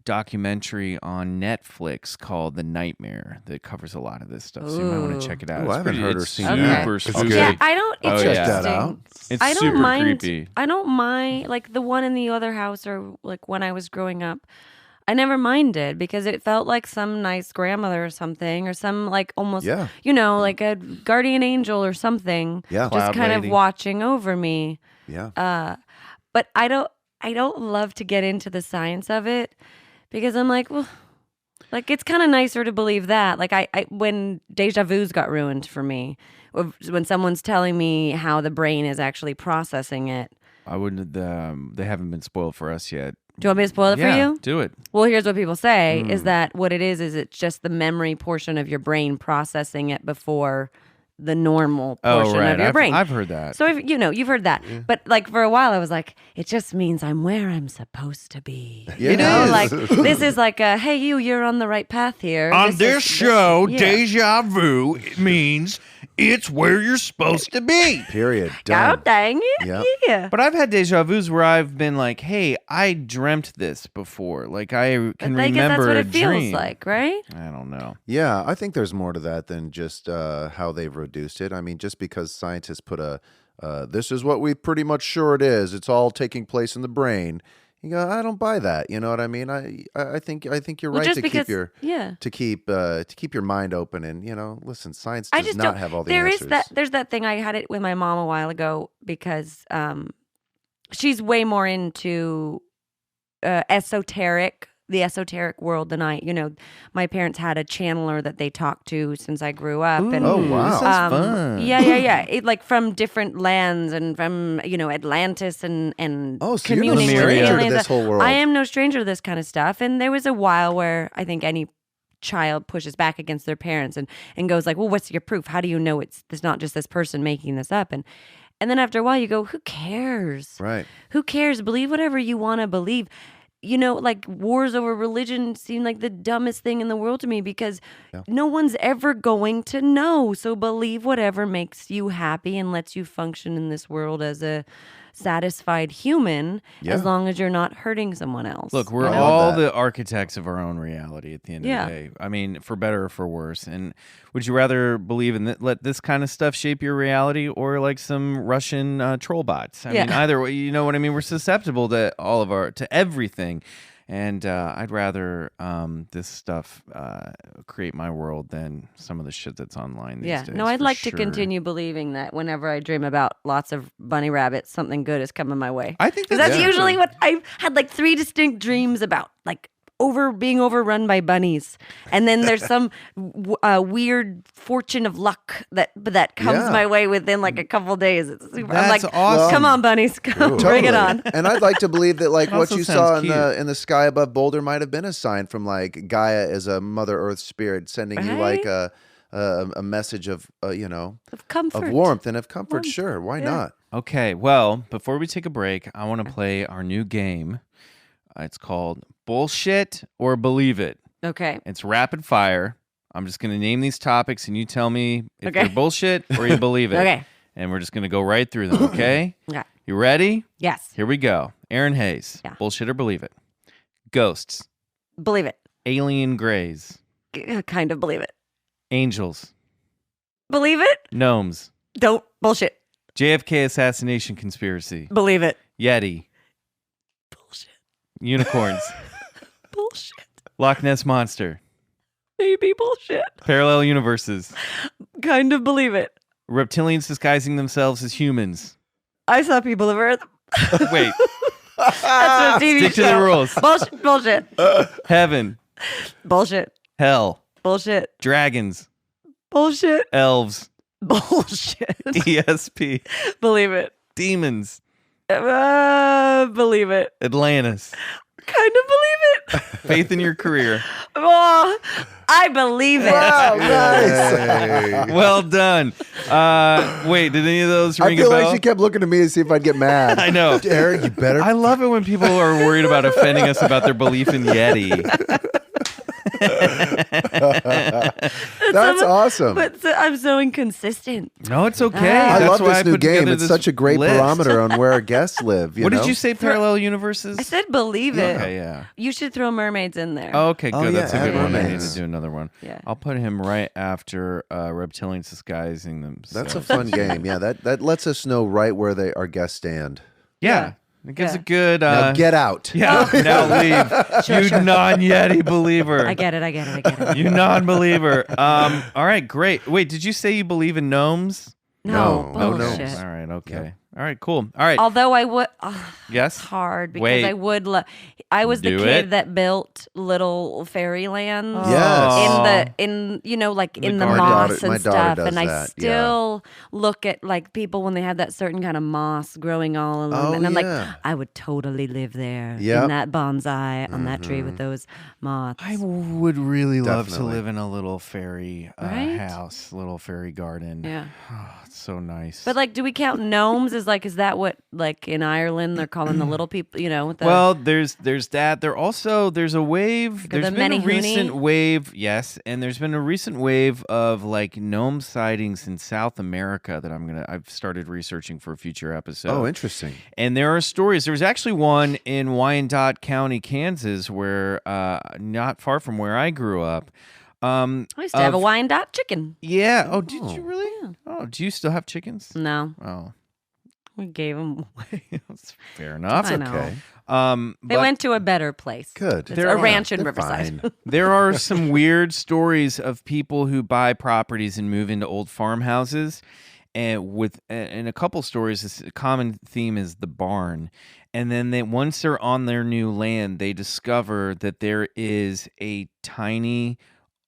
documentary on Netflix called The Nightmare that covers a lot of this stuff. So you might want to check it out. Ooh, It's I haven't heard or it's seen that. super It's spooky. good. Yeah, I don't. It's Oh, yeah. Check that interesting. out. It's I don't super mind. creepy. I don't mind, like the one in the other house, or like when I was growing up. I never minded because it felt like some nice grandmother or something, or some like almost, Yeah. like a guardian angel or something. Yeah. just Cloud kind lady. of watching over me. Yeah. But I don't love to get into the science of it, because I'm like, well, like it's kind of nicer to believe that. Like I when deja vu's got ruined for me, when someone's telling me how the brain is actually processing it. I wouldn't. They haven't been spoiled for us yet. Do you want me to spoil it for Yeah, you? do it. Well, here's what people say is that what it is it's just the memory portion of your brain processing it before the normal portion of your brain. I've heard that. So you've heard that. But like for a while I was like, it just means I'm where I'm supposed to be. It You know, is. like this is like a, hey, you're on the right path here. On this show, yeah. deja vu means it's where you're supposed to be. Period. Oh, Done. dang it. Yep. Yeah. But I've had deja vus where I've been like, "Hey, I dreamt this before." Like I can I guess that's remember what a it feels dream. like, right? I don't know. Yeah, I think there's more to that than just how they've reduced it. I mean, just because scientists put this is what we pretty much sure it is. It's all taking place in the brain. You go, I don't buy that. You know what I mean? I think you're Well, right just to because, keep your mind open, and listen, science I does just not don't have all the there answers. there's that thing. I had it with my mom a while ago because she's way more into the esoteric world than I. My parents had a channeler that they talked to since I grew up. And Oh, wow. This sounds fun. Yeah. It, like from different lands and from Atlantis and Oh, so you're no communing with stranger to aliens. this whole world. I am no stranger to this kind of stuff. And there was a while where I think any child pushes back against their parents and goes like, well, what's your proof? How do you know it's not just this person making this up? And then after a while you go, who cares? Right. Who cares? Believe whatever you want to believe. like wars over religion seem like the dumbest thing in the world to me because no one's ever going to know. So believe whatever makes you happy and lets you function in this world as a satisfied human, as long as you're not hurting someone else. Look, we're all the architects of our own reality at the end of the day. I mean, for better or for worse. And would you rather believe in let this kind of stuff shape your reality, or like some Russian troll bots? I mean, either way, you know what I mean? We're susceptible to to everything. And I'd rather this stuff create my world than some of the shit that's online these days. No, I'd like to continue believing that whenever I dream about lots of bunny rabbits, something good is coming my way. I think that's usually what I've had, like 3 distinct dreams about, like being overrun by bunnies, and then there's some weird fortune of luck that comes my way within like a couple days. It's super. I'm like, awesome. Come on, bunnies, bring it on. And I'd like to believe that like what you saw cute. in the sky above Boulder might have been a sign from like Gaia as a Mother Earth spirit sending you like a message of of comfort, of warmth and of comfort. Sure, why not? Okay, well, before we take a break, I want to play our new game. It's called Bullshit or Believe It. Okay. It's rapid fire. I'm just going to name these topics and you tell me if they're bullshit or you believe it. Okay. And we're just going to go right through them, okay? Okay. You ready? Yes. Here we go. ERINN Hayes. Yeah. Bullshit or believe it. Ghosts. Believe it. Alien greys. Kind of believe it. Angels. Believe it. Gnomes. Don't. Bullshit. JFK assassination conspiracy. Believe it. Yeti. Bullshit. Unicorns. Bullshit. Loch Ness Monster. Maybe bullshit. Parallel universes. Kind of believe it. Reptilians disguising themselves as humans. I saw people of Earth. Wait. That's a TV Stick show. to the rules. Bullshit. Bullshit. Heaven. Bullshit. Hell. Bullshit. Dragons. Bullshit. Elves. Bullshit. ESP. Believe it. Demons. Believe it. Atlantis. Kind of believe it. Faith in your career. Oh, I believe it. Wow, nice. Well done. Wait, did any of those ring I feel a bell? like she kept looking at me to see if I'd get mad. I know. Eric, you better. I love it when people are worried about offending us about their belief in Yeti. That's awesome. But I'm so inconsistent. No, it's okay. I That's love why this new put game. together It's this such a great list. barometer on where our guests live. What did you say? Parallel universes? I said believe it. Okay, yeah. You should throw mermaids in there. Oh, okay, good. Oh, yeah, That's a good one. I need mermaids. to do another one. Yeah. I'll put him right after reptilians disguising themselves. That's a fun game. Yeah, that lets us know right where our guests stand. Yeah. It gives Yeah. a good. Now get out. Yeah, now leave. Sure, you sure. non-Yeti believer. I get it. You non-believer. All right, great. Wait, did you say you believe in gnomes? No, No, bullshit. All right, okay. All right, cool. All right. Although I would, Yes? it's hard because Wait. I would. I was the Do kid it. that built little fairylands. Yes. in the garden. moss My and daughter stuff, does and I that, still look at like people when they have that certain kind of moss growing all along, Oh, and I'm yeah. like, I would totally live there Yep. in that bonsai on that tree with those moths. I would really love to Definitely. live in a little fairy Right? house, little fairy garden. Yeah. Oh, it's so nice. But like, do we count gnomes as like? Is that what like in Ireland they're calling the little people? You know, with the, well, there's that. There's a wave. the There's been a Menehune? recent wave, yes, and there's been a recent wave of like gnome sightings in South America that I've started researching for a future episode. Oh, interesting. And there are stories. There was actually one in Wyandotte County, Kansas, where not far from where I grew up. I used to have a Wyandotte chicken. Yeah. Oh, did you really? Oh, do you still have chickens? No, Oh, we gave them away. that's fair enough. I know. Okay. They But went to a better place. Good. It's There a are- ranch in They're Riverside. fine. there are some weird stories of people who buy properties and move into old farmhouses, and in a couple stories, this common theme is the barn. And then once they're on their new land, they discover that there is a tiny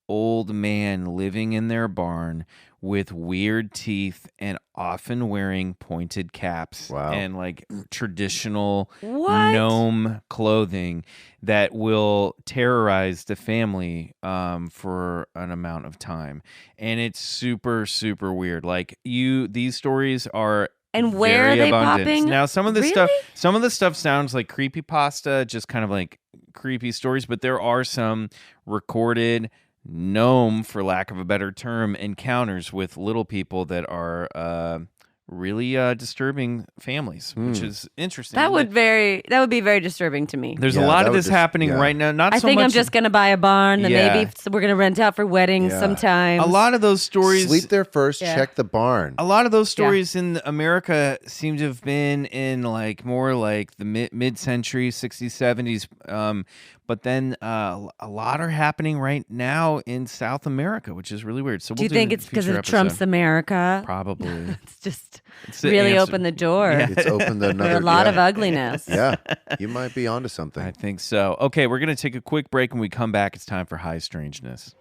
old man living in their barn with weird teeth and often wearing pointed caps Wow. and like traditional What? gnome clothing that will terrorize the family for an amount of time. And it's super, super weird. Like these stories are And where very are they abundant. popping? Now some of the stuff sounds like creepypasta, just kind of like creepy stories, but there are some recorded, known, for lack of a better term, encounters with little people that are really disturbing families, which is interesting. That would be very disturbing to me. There's a lot of this happening right now. Not I so think much. I'm just gonna buy a barn, and maybe we're gonna rent out for weddings sometime. A lot of those stories. Sleep there first. Check the barn. A lot of those stories in America seem to have been in more like the mid-century, 60s, 70s. But then a lot are happening right now in South America, which is really weird. So do you think it's because it trumps America? Probably. It's really opened the door. Yeah. It's opened another. A lot of ugliness. Yeah, you might be onto something. I think so. Okay, we're going to take a quick break. When we come back, it's time for High Strangeness.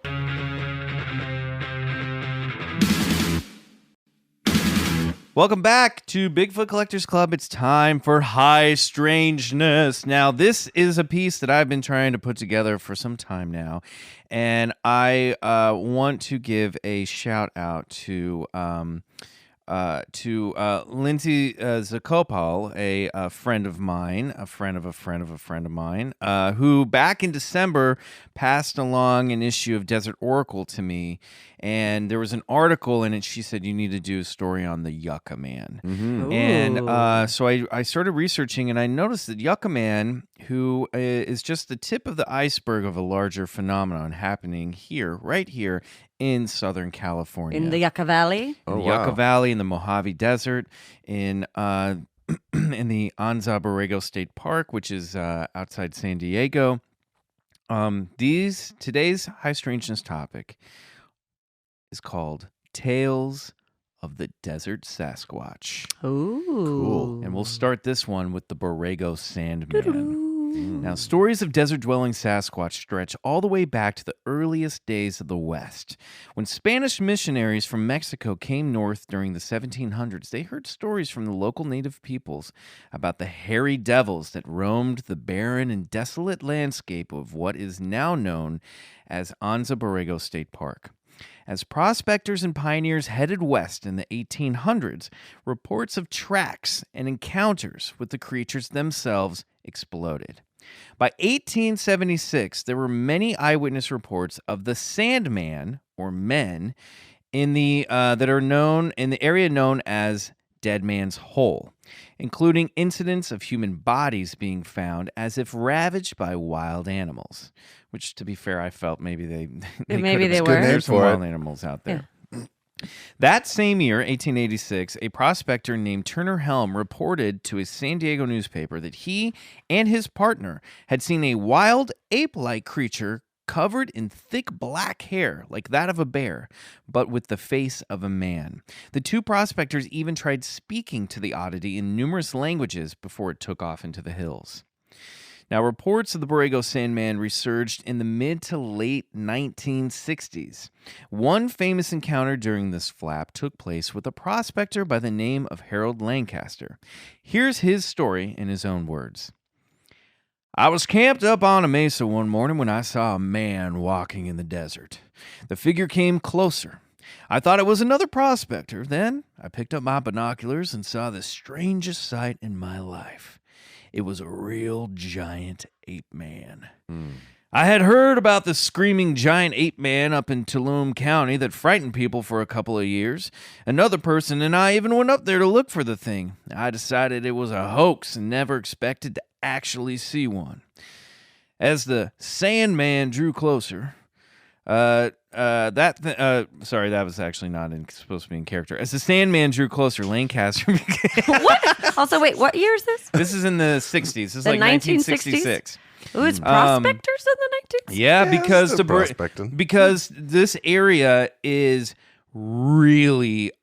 Welcome back to Bigfoot Collectors Club. It's time for High Strangeness. Now, this is a piece that I've been trying to put together for some time now, and I want to give a shout out to Lindsay Zakopal, a friend of mine, a friend of a friend of a friend of mine, who back in December passed along an issue of Desert Oracle to me, and there was an article in it. She said, you need to do a story on the Yucca Man. Mm-hmm. And so I started researching, and I noticed that Yucca Man, who is just the tip of the iceberg of a larger phenomenon happening here, right here, in Southern California. In the Yucca Valley? In the Yucca Valley, in the Mojave Desert, in in the Anza Borrego State Park, which is outside San Diego. Today's High Strangeness topic is called Tales of the Desert Sasquatch. Ooh. Cool. And we'll start this one with the Borrego Sandman. Now, stories of desert-dwelling Sasquatch stretch all the way back to the earliest days of the West. When Spanish missionaries from Mexico came north during the 1700s, they heard stories from the local native peoples about the hairy devils that roamed the barren and desolate landscape of what is now known as Anza Borrego State Park. As prospectors and pioneers headed west in the 1800s, reports of tracks and encounters with the creatures themselves exploded. By 1876, there were many eyewitness reports of the Sandman, or men, in the that are known in the area known as Dead Man's Hole, including incidents of human bodies being found as if ravaged by wild animals. Which, to be fair, I felt maybe they were. There's some wild animals out there. Yeah. That same year, 1886, a prospector named Turner Helm reported to a San Diego newspaper that he and his partner had seen a wild ape-like creature covered in thick black hair like that of a bear, but with the face of a man. The two prospectors even tried speaking to the oddity in numerous languages before it took off into the hills. Now, reports of the Borrego Sandman resurged in the mid to late 1960s. One famous encounter during this flap took place with a prospector by the name of Harold Lancaster. Here's his story in his own words. I was camped up on a mesa one morning when I saw a man walking in the desert. The figure came closer. I thought it was another prospector. Then I picked up my binoculars and saw the strangest sight in my life. It was a real giant ape man. I had heard about the screaming giant ape man up in Tulum County that frightened people for a couple of years. Another person and I even went up there to look for the thing. I decided it was a hoax and never expected to actually see one. As the Sandman drew closer, sorry, that was actually not supposed to be in character. As the Sandman drew closer, Lancaster began... What? Also, wait, what year is this? This is in the 60s. This is The like 1966. Ooh, it's prospectors in the 1960s? Yeah, prospecting. because this area is really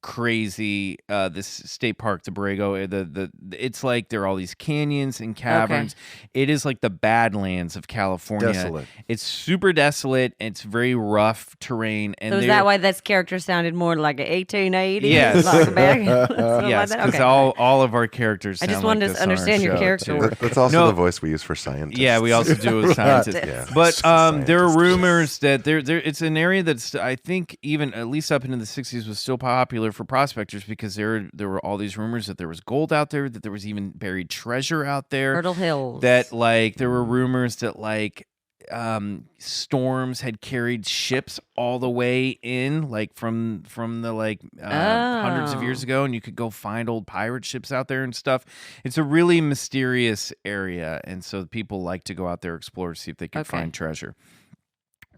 crazy. This state park, the Borrego, it's like there are all these canyons and caverns. Okay. It is like the Badlands of California. Desolate. It's super desolate. It's very rough terrain. And so is that why this character sounded more like an 1880? Yes. Yes, because all of our characters sound I just wanted like to understand your character work. That's also the voice we use for scientists. Yeah, we also do with scientists. Yeah. But there are rumors that it's an area that's, I think, even at least up into the 60s was still popular popular for prospectors because there were all these rumors that there was gold out there, that there was even buried treasure out there. Myrtle Hills. That like there were rumors that like storms had carried ships all the way in, like from the like hundreds of years ago, and you could go find old pirate ships out there and stuff. It's a really mysterious area, and so people like to go out there, explore, see if they can find treasure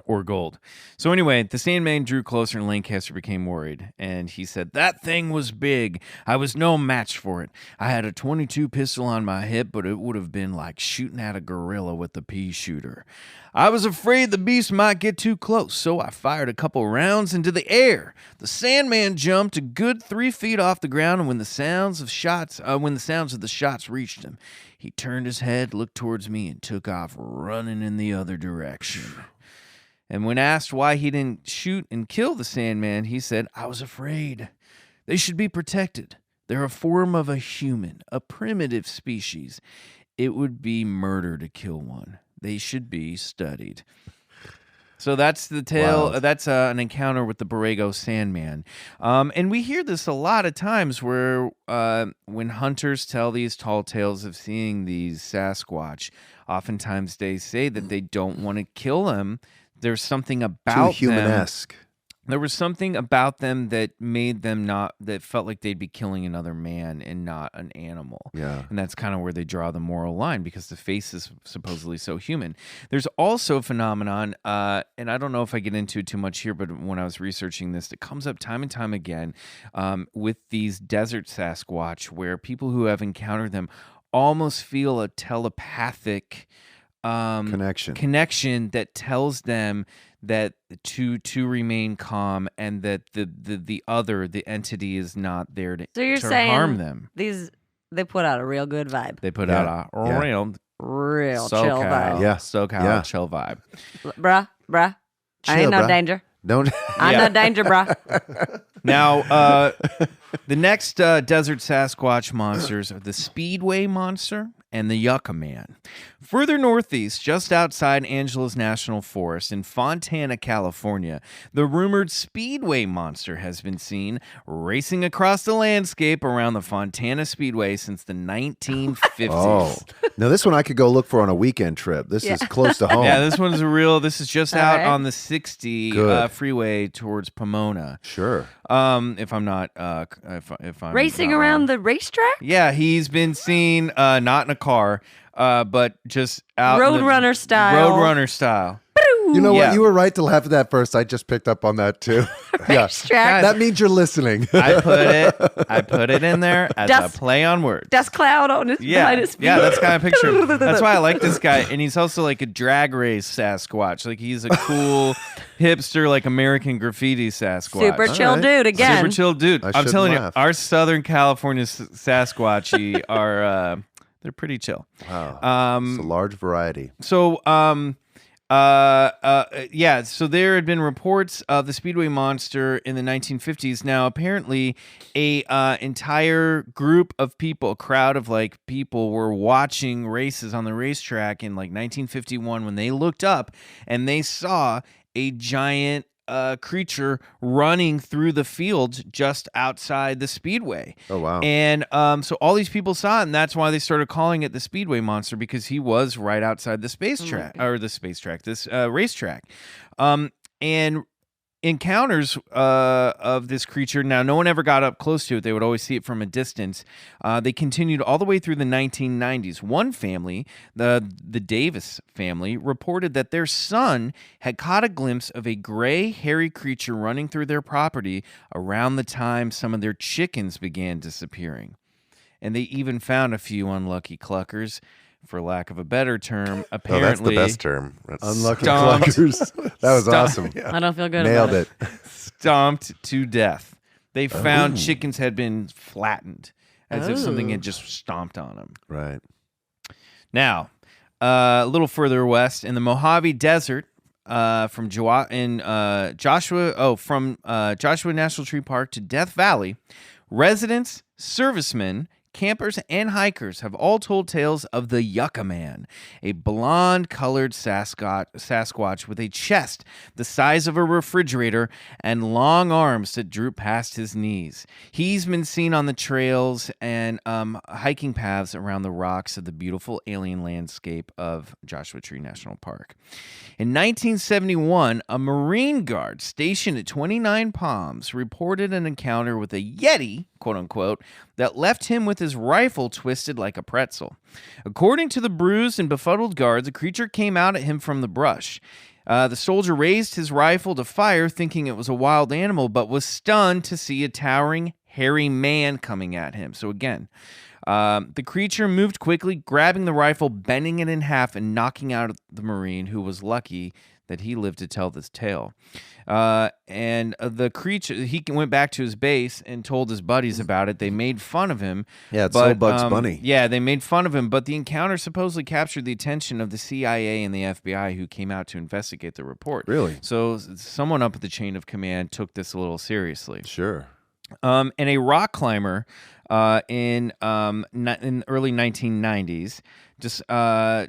or gold. So anyway, the Sandman drew closer and Lancaster became worried. And he said, "That thing was big. I was no match for it. I had a .22 pistol on my hip, but it would have been like shooting at a gorilla with a pea shooter. I was afraid the beast might get too close, so I fired a couple rounds into the air. The Sandman jumped a good 3 feet off the ground, and when the sounds of the shots reached him, he turned his head, looked towards me, and took off running in the other direction." And when asked why he didn't shoot and kill the Sandman, he said, "I was afraid. They should be protected. They're a form of a human, a primitive species. It would be murder to kill one. They should be studied." So that's the tale. Wow. That's an encounter with the Borrego Sandman. And we hear this a lot of times where when hunters tell these tall tales of seeing these Sasquatch, oftentimes they say that they don't want to kill them. There's something about Too humanesque. There was something about them that made them that felt like they'd be killing another man and not an animal. Yeah. And that's kind of where they draw the moral line because the face is supposedly so human. There's also a phenomenon, and I don't know if I get into it too much here, but when I was researching this, it comes up time and time again with these Desert Sasquatch where people who have encountered them almost feel a telepathic connection that tells them that to remain calm and that the entity is not there to, So you're to saying harm them. they put out a real good vibe. They put out a Real SoCal, chill vibe. SoCal chill vibe. Bruh. I Chill, ain't no bruh. danger. Don't. I'm no danger, bruh. Now, the next Desert Sasquatch monsters are the Speedway Monster and the Yucca Man. Further northeast, just outside Angeles National Forest in Fontana, California, the rumored Speedway Monster has been seen racing across the landscape around the Fontana Speedway since the 1950s. Oh, now this one I could go look for on a weekend trip. This is close to home. Yeah, this is just out right. on the 60 Good. freeway towards Pomona. Sure. If I'm not, if I'm Racing not around wrong. the racetrack? Yeah, he's been seen not in a car, but just out Roadrunner style. Roadrunner style. You know Yeah. what? You were right to laugh at that first. I just picked up on that too. Yeah. Racetrack. That means you're listening. I put it in there as Dust- a play on words. Dust cloud on his behind his feet. Yeah, that's kind of picture. That's why I like this guy, and he's also like a drag race Sasquatch. Like he's a cool hipster, like American graffiti Sasquatch. Super chill right. dude again. Super chill dude. I I'm shouldn't telling laugh. you, our Southern California Sasquatchy are they're pretty chill. Wow. It's a large variety. So so there had been reports of the Speedway Monster in the 1950s. Now, apparently, a entire group of people, a crowd of like people, were watching races on the racetrack in like 1951 when they looked up and they saw a giant creature running through the field just outside the Speedway. Oh, wow. And so all these people saw it, and that's why they started calling it the Speedway Monster, because he was right outside the this racetrack. And encounters of this creature, now no one ever got up close to it. They would always see it from a distance. They continued all the way through the 1990s. One family, the Davis family, reported that their son had caught a glimpse of a gray, hairy creature running through their property around the time some of their chickens began disappearing. And they even found a few unlucky cluckers, for lack of a better term, apparently. Oh, that's the best term. That's Unlucky Stomped. cluckers. That was awesome. I don't feel good Nailed about it. Stomped to death. They found chickens had been flattened, as if something had just stomped on them. Right. Now, a little further west in the Mojave Desert, from Joshua National Tree Park to Death Valley, residents, servicemen, campers and hikers have all told tales of the Yucca Man, a blonde-colored Sasquatch with a chest the size of a refrigerator and long arms that droop past his knees. He's been seen on the trails and hiking paths around the rocks of the beautiful alien landscape of Joshua Tree National Park. In 1971, a Marine Guard stationed at 29 Palms reported an encounter with a Yeti, quote-unquote, that left him with his rifle twisted like a pretzel. According to the bruised and befuddled guard, the creature came out at him from the brush. The soldier raised his rifle to fire, thinking it was a wild animal, but was stunned to see a towering, hairy man coming at him. So again, the creature moved quickly, grabbing the rifle, bending it in half, and knocking out the Marine, who was lucky that he lived to tell this tale. And the creature, he went back to his base and told his buddies about it. They made fun of him. Yeah, it's so Bugs Bunny. Yeah, they made fun of him, but the encounter supposedly captured the attention of the CIA and the FBI, who came out to investigate the report. Really? So someone up at the chain of command took this a little seriously. Sure. And a rock climber in early 1990s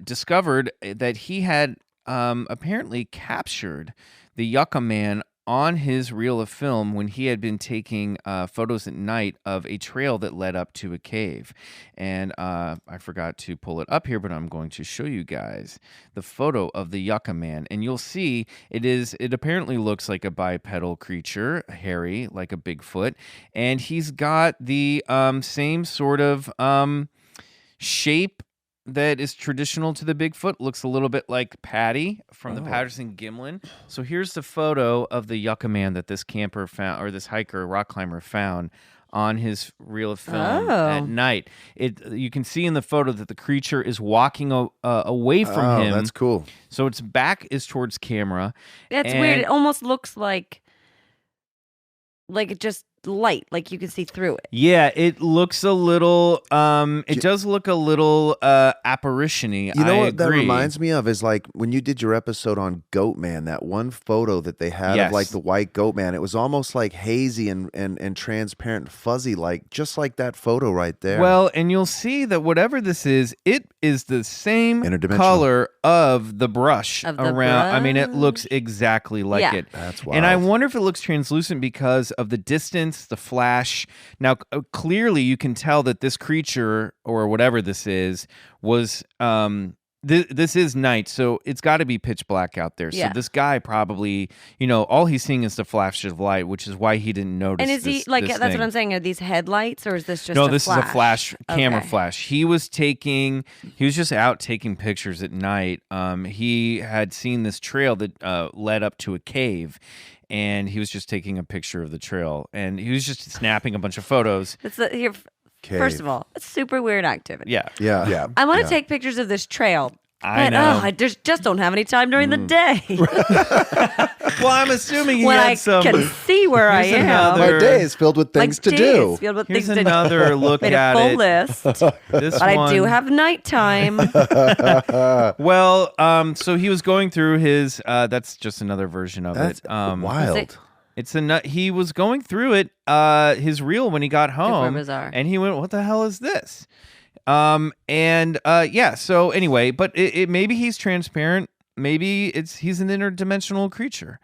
discovered that he had apparently captured the Yucca Man on his reel of film when he had been taking photos at night of a trail that led up to a cave. And I forgot to pull it up here, but I'm going to show you guys the photo of the Yucca Man. And you'll see it apparently looks like a bipedal creature, hairy, like a Bigfoot. And he's got the same sort of shape that is traditional to the Bigfoot. Looks a little bit like Patty from the Patterson-Gimlin. So here's the photo of the Yucca Man that this camper found, or this hiker, rock climber found on his reel of film at night. You can see in the photo that the creature is walking away from him. That's cool. So its back is towards camera. That's weird. It almost looks like it just light, like you can see through it. Yeah, it looks a little it does look a little apparition-y. You know what that reminds me of is like when you did your episode on Goat Man, that one photo that they had of like the white goat man. It was almost like hazy and transparent, fuzzy, like just like that photo right there. Well, and you'll see that whatever this is, it is the same color of the brush around. I mean, it looks exactly like it. That's wild. And I wonder if it looks translucent because of the distance, the flash. Now, clearly you can tell that this creature, or whatever this is, was this is night, so it's got to be pitch black out there. So this guy probably, all he's seeing is the flash of light, which is why he didn't notice. And is he like that's what I'm saying? Are these headlights, or is this just this is a flash camera flash. He was just out taking pictures at night. He had seen this trail that led up to a cave. And he was just taking a picture of the trail, and he was just snapping a bunch of photos. First of all, it's super weird activity. Yeah. I want to take pictures of this trail. I know. I just don't have any time during the day. Well, I'm assuming he when had I some. can see where I am. My day is filled with things to do. Here's another look Made at a full it. list. But I do have nighttime. Well, so he was going through his. That's just another version of it. Wild. He was going through it, his reel when he got home, bizarre. and he went, "What the hell is this?" So anyway, but it maybe he's transparent. Maybe he's an interdimensional creature.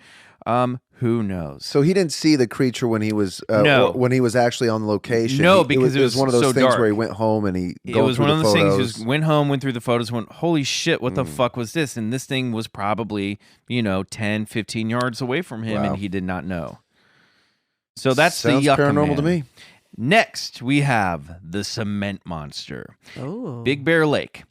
Who knows? So he didn't see the creature when he was when he was actually on location. No, because it was one of those so things dark. where he went home and he. It was one of those things. He just went home, went through the photos, went, "Holy shit, what the fuck was this?" And this thing was probably 10, 15 yards away from him, and he did not know. So that's Sounds the Yucca paranormal Man. to me. Next, we have the Cement Monster. Oh. Big Bear Lake.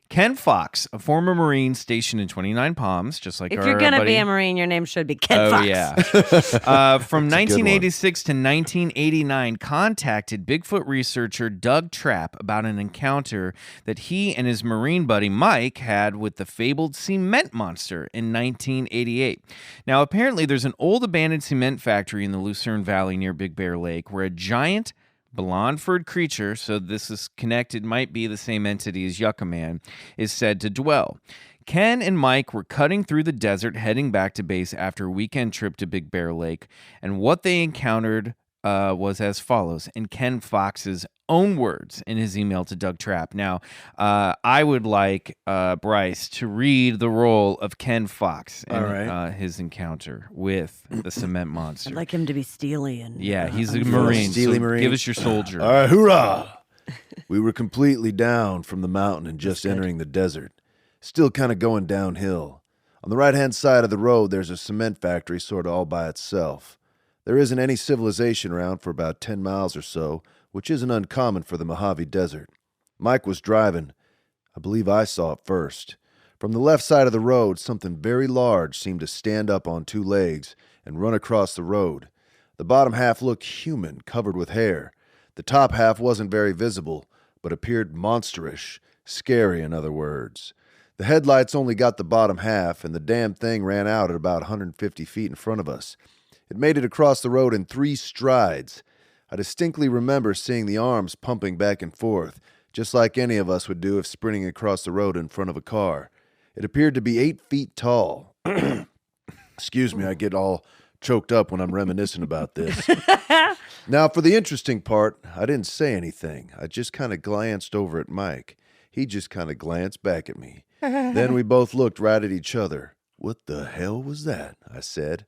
Ken Fox, a former Marine stationed in 29 Palms, just like If our you're going to buddy. be a Marine, your name should be Ken Fox. Yeah. From 1986 to 1989, contacted Bigfoot researcher Doug Trapp about an encounter that he and his Marine buddy Mike had with the fabled Cement Monster in 1988. Now, apparently, there's an old abandoned cement factory in the Lucerne Valley near Big Bear Lake where a giant blonde-furred creature, so this is connected, might be the same entity as Yucca Man, is said to dwell. Ken and Mike were cutting through the desert heading back to base after a weekend trip to Big Bear Lake, and what they encountered was as follows, in Ken Fox's own words in his email to Doug Trapp. Now, I would like Bryce to read the role of Ken Fox and his encounter with the cement monster. I'd like him to be steely and he's a Marine. Steely so Marine. Give us your soldier. All right, hoorah! We were completely down from the mountain and just entering the desert. Still kind of going downhill. On the right-hand side of the road, there's a cement factory sort of all by itself. There isn't any civilization around for about 10 miles or so, which isn't uncommon for the Mojave Desert. Mike was driving. I believe I saw it first. From the left side of the road, something very large seemed to stand up on 2 legs and run across the road. The bottom half looked human, covered with hair. The top half wasn't very visible, but appeared monsterish, scary in other words. The headlights only got the bottom half, and the damn thing ran out at about 150 feet in front of us. It made it across the road in 3 strides. I distinctly remember seeing the arms pumping back and forth, just like any of us would do if sprinting across the road in front of a car. It appeared to be 8 feet tall. Excuse me, I get all choked up when I'm reminiscing about this. Now, for the interesting part, I didn't say anything. I just kind of glanced over at Mike. He just kind of glanced back at me. Then we both looked right at each other. What the hell was that? I said.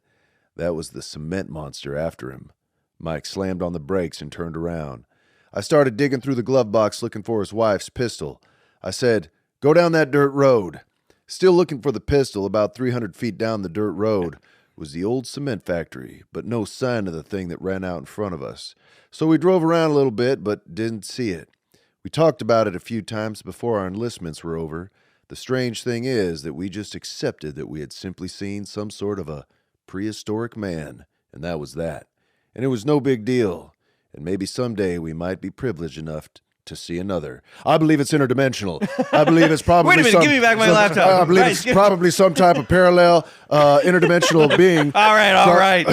That was the cement monster after him. Mike slammed on the brakes and turned around. I started digging through the glove box looking for his wife's pistol. I said, "Go down that dirt road." Still looking for the pistol, about 300 feet down the dirt road was the old cement factory, but no sign of the thing that ran out in front of us. So we drove around a little bit, but didn't see it. We talked about it a few times before our enlistments were over. The strange thing is that we just accepted that we had simply seen some sort of a prehistoric man, and that was that. And it was no big deal. And maybe someday we might be privileged enough to see another. I believe it's interdimensional. I believe it's probably Wait a minute, give me back my laptop. I believe Bryce, it's probably some type of parallel interdimensional being. All right.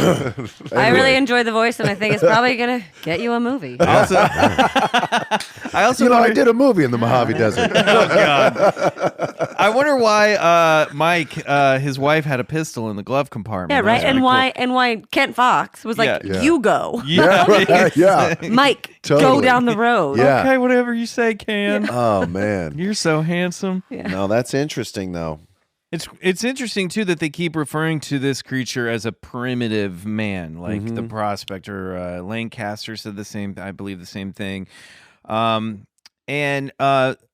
I really enjoy the voice, and I think it's probably going to get you a movie. I also I did a movie in the Mojave Desert. Oh, God. I wonder why Mike, his wife, had a pistol in the glove compartment. Yeah, right. That's And really cool. why Kent Fox was like, Yeah. "You go, Yeah, Right, yeah. Mike, go Totally. down the road." Yeah. Okay, whatever you say, Can. Oh, man. You're so handsome. No, that's interesting, though. It's interesting too that they keep referring to this creature as a primitive man, like the prospector Lancaster said the same. I believe the same thing. And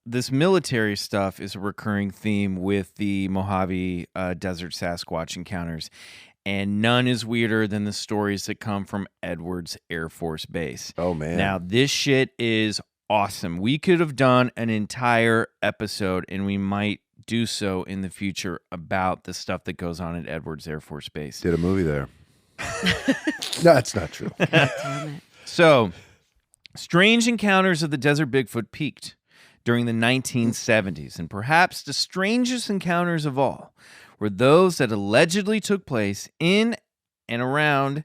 this military stuff is a recurring theme with the Mojave Desert Sasquatch encounters. And none is weirder than the stories that come from Edwards Airforce Base. Oh, man. Now, this shit is awesome. We could have done an entire episode, and we might do so in the future about the stuff that goes on at Edwards Air Force Base. Did a movie there. No, that's not true. So, strange encounters of the desert Bigfoot peaked during the 1970s, and perhaps the strangest encounters of all were those that allegedly took place in and around,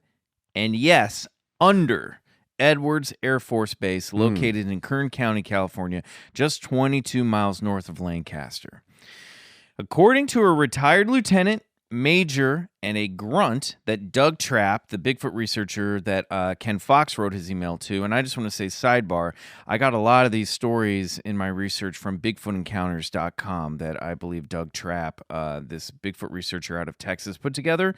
and yes, under Edwards Air Force Base, located in Kern County, California, just 22 miles north of Lancaster. According to a retired lieutenant, major, and a grunt that Doug Trapp, the Bigfoot researcher that Ken Fox wrote his email to, and I just want to say sidebar, I got a lot of these stories in my research from BigfootEncounters.com that I believe Doug Trapp, this Bigfoot researcher out of Texas, put together.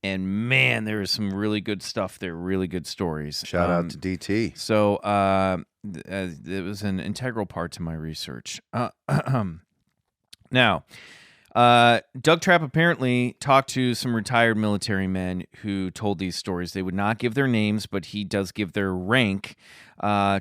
And man, there is some really good stuff there, really good stories. Shout out to DT. So it was an integral part to my research. Now, Doug Trapp apparently talked to some retired military men who told these stories. They would not give their names, but he does give their rank to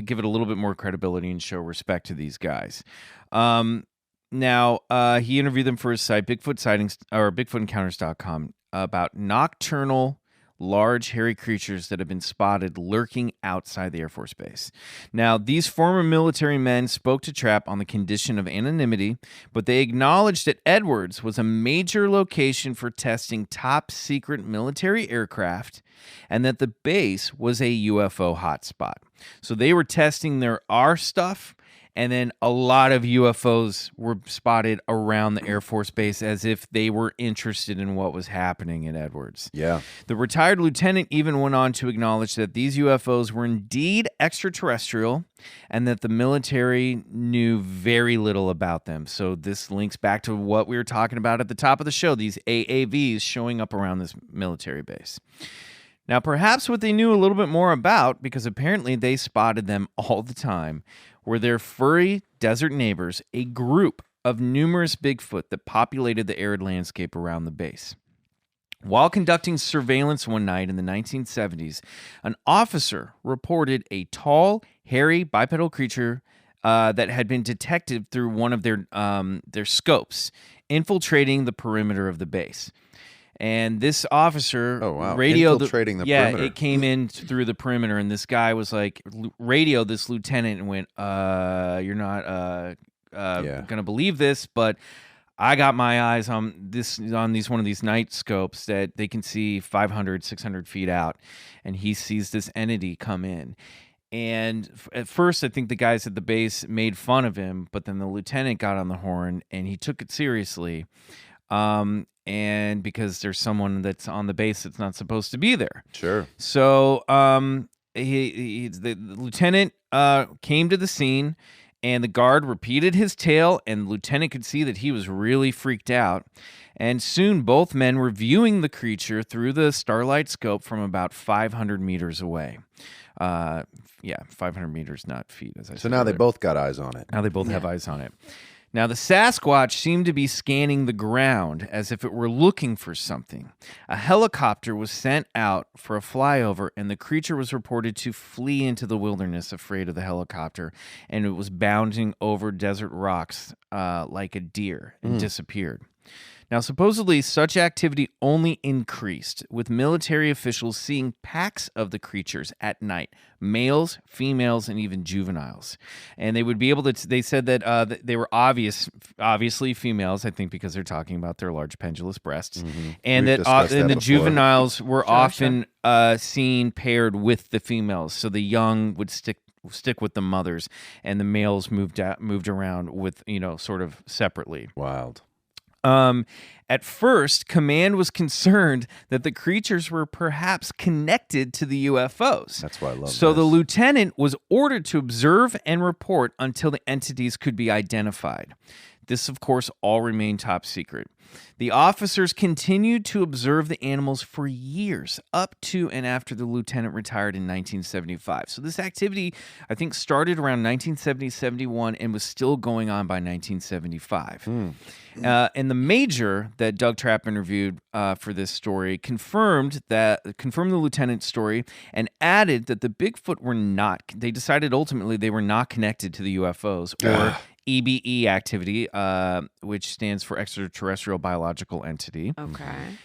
give it a little bit more credibility and show respect to these guys. Now, he interviewed them for his site, Bigfoot Sightings or BigfootEncounters.com, about nocturnal, large, hairy creatures that have been spotted lurking outside the Air Force Base. Now, these former military men spoke to Trapp on the condition of anonymity, but they acknowledged that Edwards was a major location for testing top-secret military aircraft and that the base was a UFO hotspot. So they were testing their R stuff And then a lot of UFOs were spotted around the Air Force Base as if they were interested in what was happening at Edwards. Yeah. The retired lieutenant even went on to acknowledge that these UFOs were indeed extraterrestrial and that the military knew very little about them. So this links back to what we were talking about at the top of the show, these AAVs showing up around this military base. Now, perhaps what they knew a little bit more about, because apparently they spotted them all the time, were their furry desert neighbors, a group of numerous Bigfoot that populated the arid landscape around the base. While conducting surveillance one night in the 1970s, an officer reported a tall, hairy, bipedal creature that had been detected through one of their scopes, infiltrating the perimeter of the base. And this officer radioed infiltrating the perimeter. it came in through the perimeter, and this guy was like, radioed this lieutenant and went, "You're not gonna believe this, but I got my eyes on one of these night scopes that they can see 500, 600 feet out," and he sees this entity come in. And at first, I think the guys at the base made fun of him, but then the lieutenant got on the horn and he took it seriously. And because there's someone that's on the base that's not supposed to be there. Sure. So the lieutenant came to the scene, and the guard repeated his tale, and the lieutenant could see that he was really freaked out. And soon both men were viewing the creature through the starlight scope from about 500 meters away. 500 meters, not feet, as I said. So now they both got eyes on it. Now they both have eyes on it. Now, the Sasquatch seemed to be scanning the ground as if it were looking for something. A helicopter was sent out for a flyover, and the creature was reported to flee into the wilderness afraid of the helicopter, and it was bounding over desert rocks like a deer and disappeared. Now, supposedly, such activity only increased, with military officials seeing packs of the creatures at night, males, females, and even juveniles. And they would be able to, they said that they were obviously females, I think because they're talking about their large pendulous breasts, and We've discussed that and the before. juveniles were often seen paired with the females. So the young would stick with the mothers, and the males moved around with, sort of separately. Wild. At first, command was concerned that the creatures were perhaps connected to the UFOs. That's why I love So this. the lieutenant was ordered to observe and report until the entities could be identified. This, of course, all remained top secret. The officers continued to observe the animals for years, up to and after the lieutenant retired in 1975. So this activity, I think, started around 1970-71 and was still going on by 1975. And the major that Doug Trapp interviewed for this story confirmed the lieutenant's story and added that the Bigfoot were not. They decided ultimately they were not connected to the UFOs or EBE activity, which stands for extraterrestrial biological entity. Okay.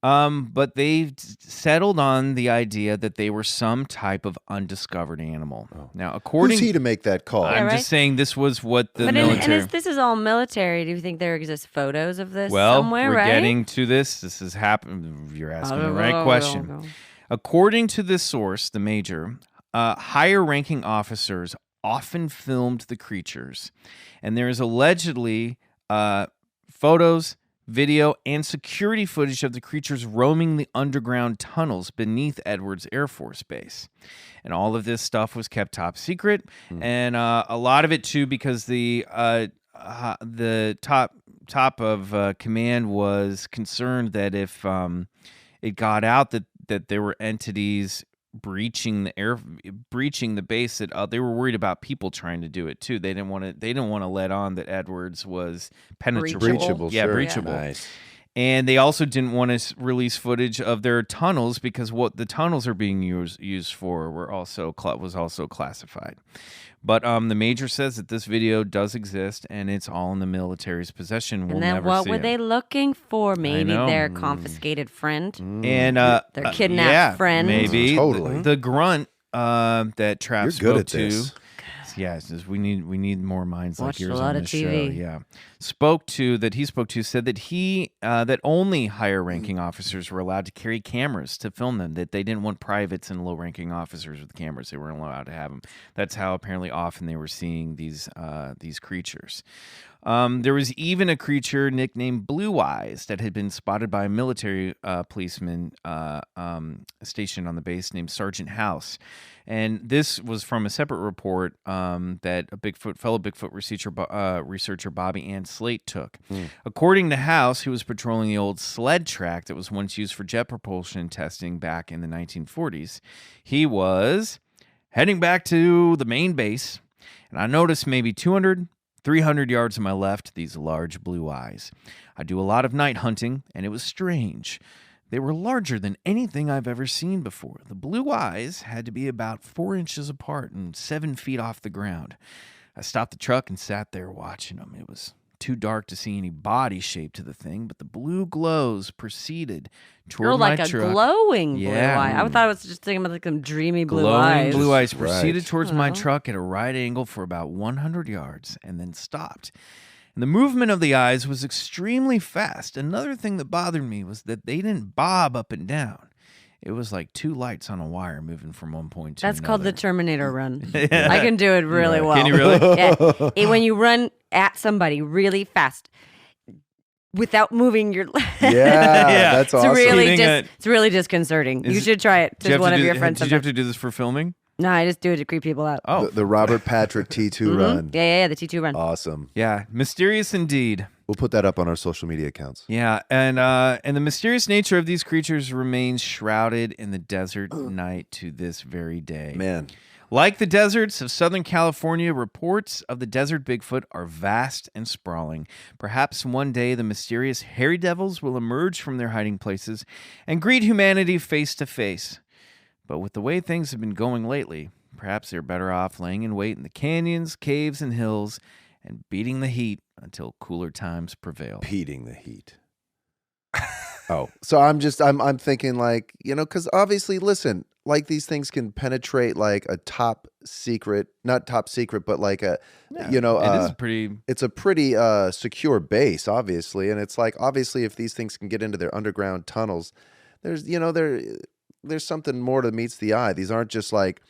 But they settled on the idea that they were some type of undiscovered animal. Now, according Who's he to make that call? I'm just saying this was what the But military. this is all military. Do you think there exist photos of this Well, somewhere, we're right? getting to this. This has happened. You're asking the right question. According to this source, the major, higher-ranking officers often filmed the creatures, and there is allegedly photos, video, and security footage of the creatures roaming the underground tunnels beneath Edwards Airforce Base. And all of this stuff was kept top secret, and a lot of it too because the top of command was concerned that if it got out that there were entities breaching the base, that they were worried about people trying to do it too. They didn't want to let on that Edwards was penetrable. Breachable, Yeah, sure. breachable. Nice. And they also didn't want to release footage of their tunnels because what the tunnels are being used for was also classified. But the major says that this video does exist and it's all in the military's possession. We'll And then never what see were it. they looking for? Maybe know. their confiscated friend, And their kidnapped friend. Maybe Totally. the grunt that Trapp You're spoke good at to this. Yes. We need more minds Watched like yours a lot on of the show. TV. Yeah. Said that that only higher ranking officers were allowed to carry cameras to film them. That they didn't want privates and low ranking officers with cameras. They weren't allowed to have them. That's how apparently often they were seeing these creatures. There was even a creature nicknamed Blue Eyes that had been spotted by a military policeman stationed on the base named Sergeant House. And this was from a separate report that a fellow Bigfoot researcher Bobby Ann Slate took. According to House, who was patrolling the old sled track that was once used for jet propulsion testing back in the 1940s, he was heading back to the main base, and I noticed maybe 300 yards to my left, these large blue eyes. I do a lot of night hunting, and it was strange. They were larger than anything I've ever seen before. The blue eyes had to be about 4 inches apart and 7 feet off the ground. I stopped the truck and sat there watching them. It was too dark to see any body shape to the thing, but the blue glows proceeded toward my like truck. A glowing blue Yeah. eye. I thought I was just thinking about like some dreamy blue Glowing eyes. blue eyes Right. proceeded towards my truck at a right angle for about 100 yards and then stopped. And the movement of the eyes was extremely fast. Another thing that bothered me was that they didn't bob up and down. It was like two lights on a wire moving from one point to That's another. called the Terminator run. I can do it really well. Can you really? Yeah. When you run at somebody really fast without moving your legs. Yeah, that's awesome. It's really disconcerting. You should try it to one of your friends. Did you have to do this for filming? No, I just do it to creep people out. Oh, The Robert Patrick T2 run. Yeah, the T2 run. Awesome. yeah, mysterious indeed. We'll put that up on our social media accounts. Yeah, and the mysterious nature of these creatures remains shrouded in the desert night to this very day. Man. Like the deserts of Southern California, reports of the desert Bigfoot are vast and sprawling. Perhaps one day the mysterious hairy devils will emerge from their hiding places and greet humanity face to face. But with the way things have been going lately, perhaps they're better off laying in wait in the canyons, caves, and hills and beating the heat until cooler times prevail. Beating the heat. So I'm thinking like, because obviously, listen, like these things can penetrate like a top secret, not top secret, but like it is pretty. It's a pretty secure base, obviously, and it's like obviously if these things can get into their underground tunnels, there's something more that meets the eye. These aren't just like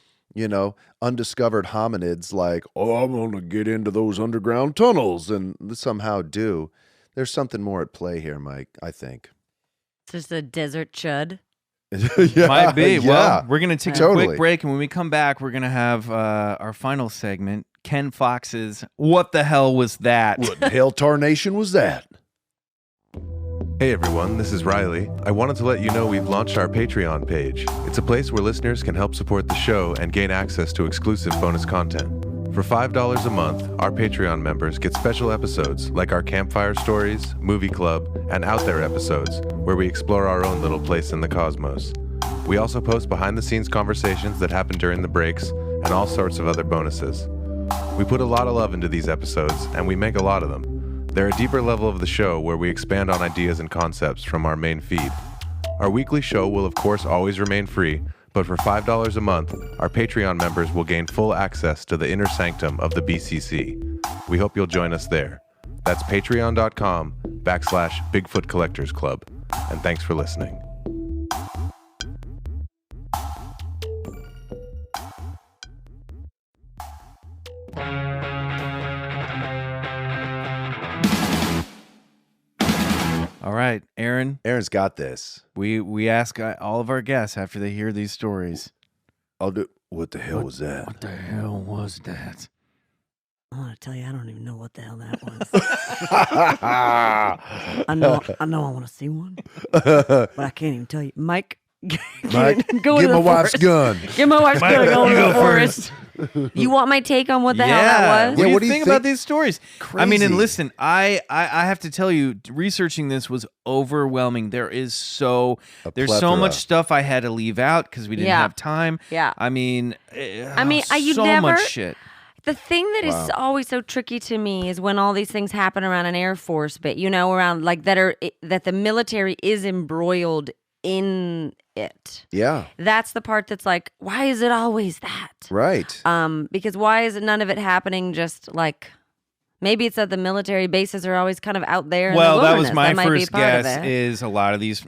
undiscovered hominids like, oh, I'm going to get into those underground tunnels and somehow do. There's something more at play here, Mike, I think. It's just a desert chud. Yeah, Might be. yeah. Well, we're going to take a Totally. quick break, and when we come back, we're going to have our final segment, Ken Fox's What the Hell Was That? What the hell tarnation was that? Hey everyone, this is Riley. I wanted to let you know we've launched our Patreon page. It's a place where listeners can help support the show and gain access to exclusive bonus content. For $5 a month, our Patreon members get special episodes like our campfire stories, movie club, and Out There episodes, where we explore our own little place in the cosmos. We also post behind-the-scenes conversations that happen during the breaks and all sorts of other bonuses. We put a lot of love into these episodes, and we make a lot of them. They're a deeper level of the show where we expand on ideas and concepts from our main feed. Our weekly show will of course always remain free, but for $5 a month, our Patreon members will gain full access to the inner sanctum of the BCC. We hope you'll join us there. That's patreon.com/BigfootCollectorsClub. And thanks for listening. All right, Aaron. Aaron's got this. We ask all of our guests after they hear these stories. I'll do. What the hell was that? What the hell was that? I want to tell you, I don't even know what the hell that was. Mike, I know I want to see one, but I can't even tell you. Mike, go get into my the wife's forest. gun. Get my wife's Mike, gun. Go you into go the forest. You want my take on what the hell that was? What do Yeah, you what do you think about think? these stories? I mean, and Crazy. listen, I have to tell you, researching this was overwhelming. There's so plethora. much stuff I had to leave out because we didn't Yeah. have time. Yeah. I mean, you so never- much shit. The thing that is always so tricky to me is when all these things happen around an Air Force base, around like that the military is embroiled in it. Yeah. That's the part that's like, why is it always that? Right. Because why is none of it happening just like maybe it's that the military bases are always kind of out there. Well, in the that was my might be first part of guess. it. Is a lot of these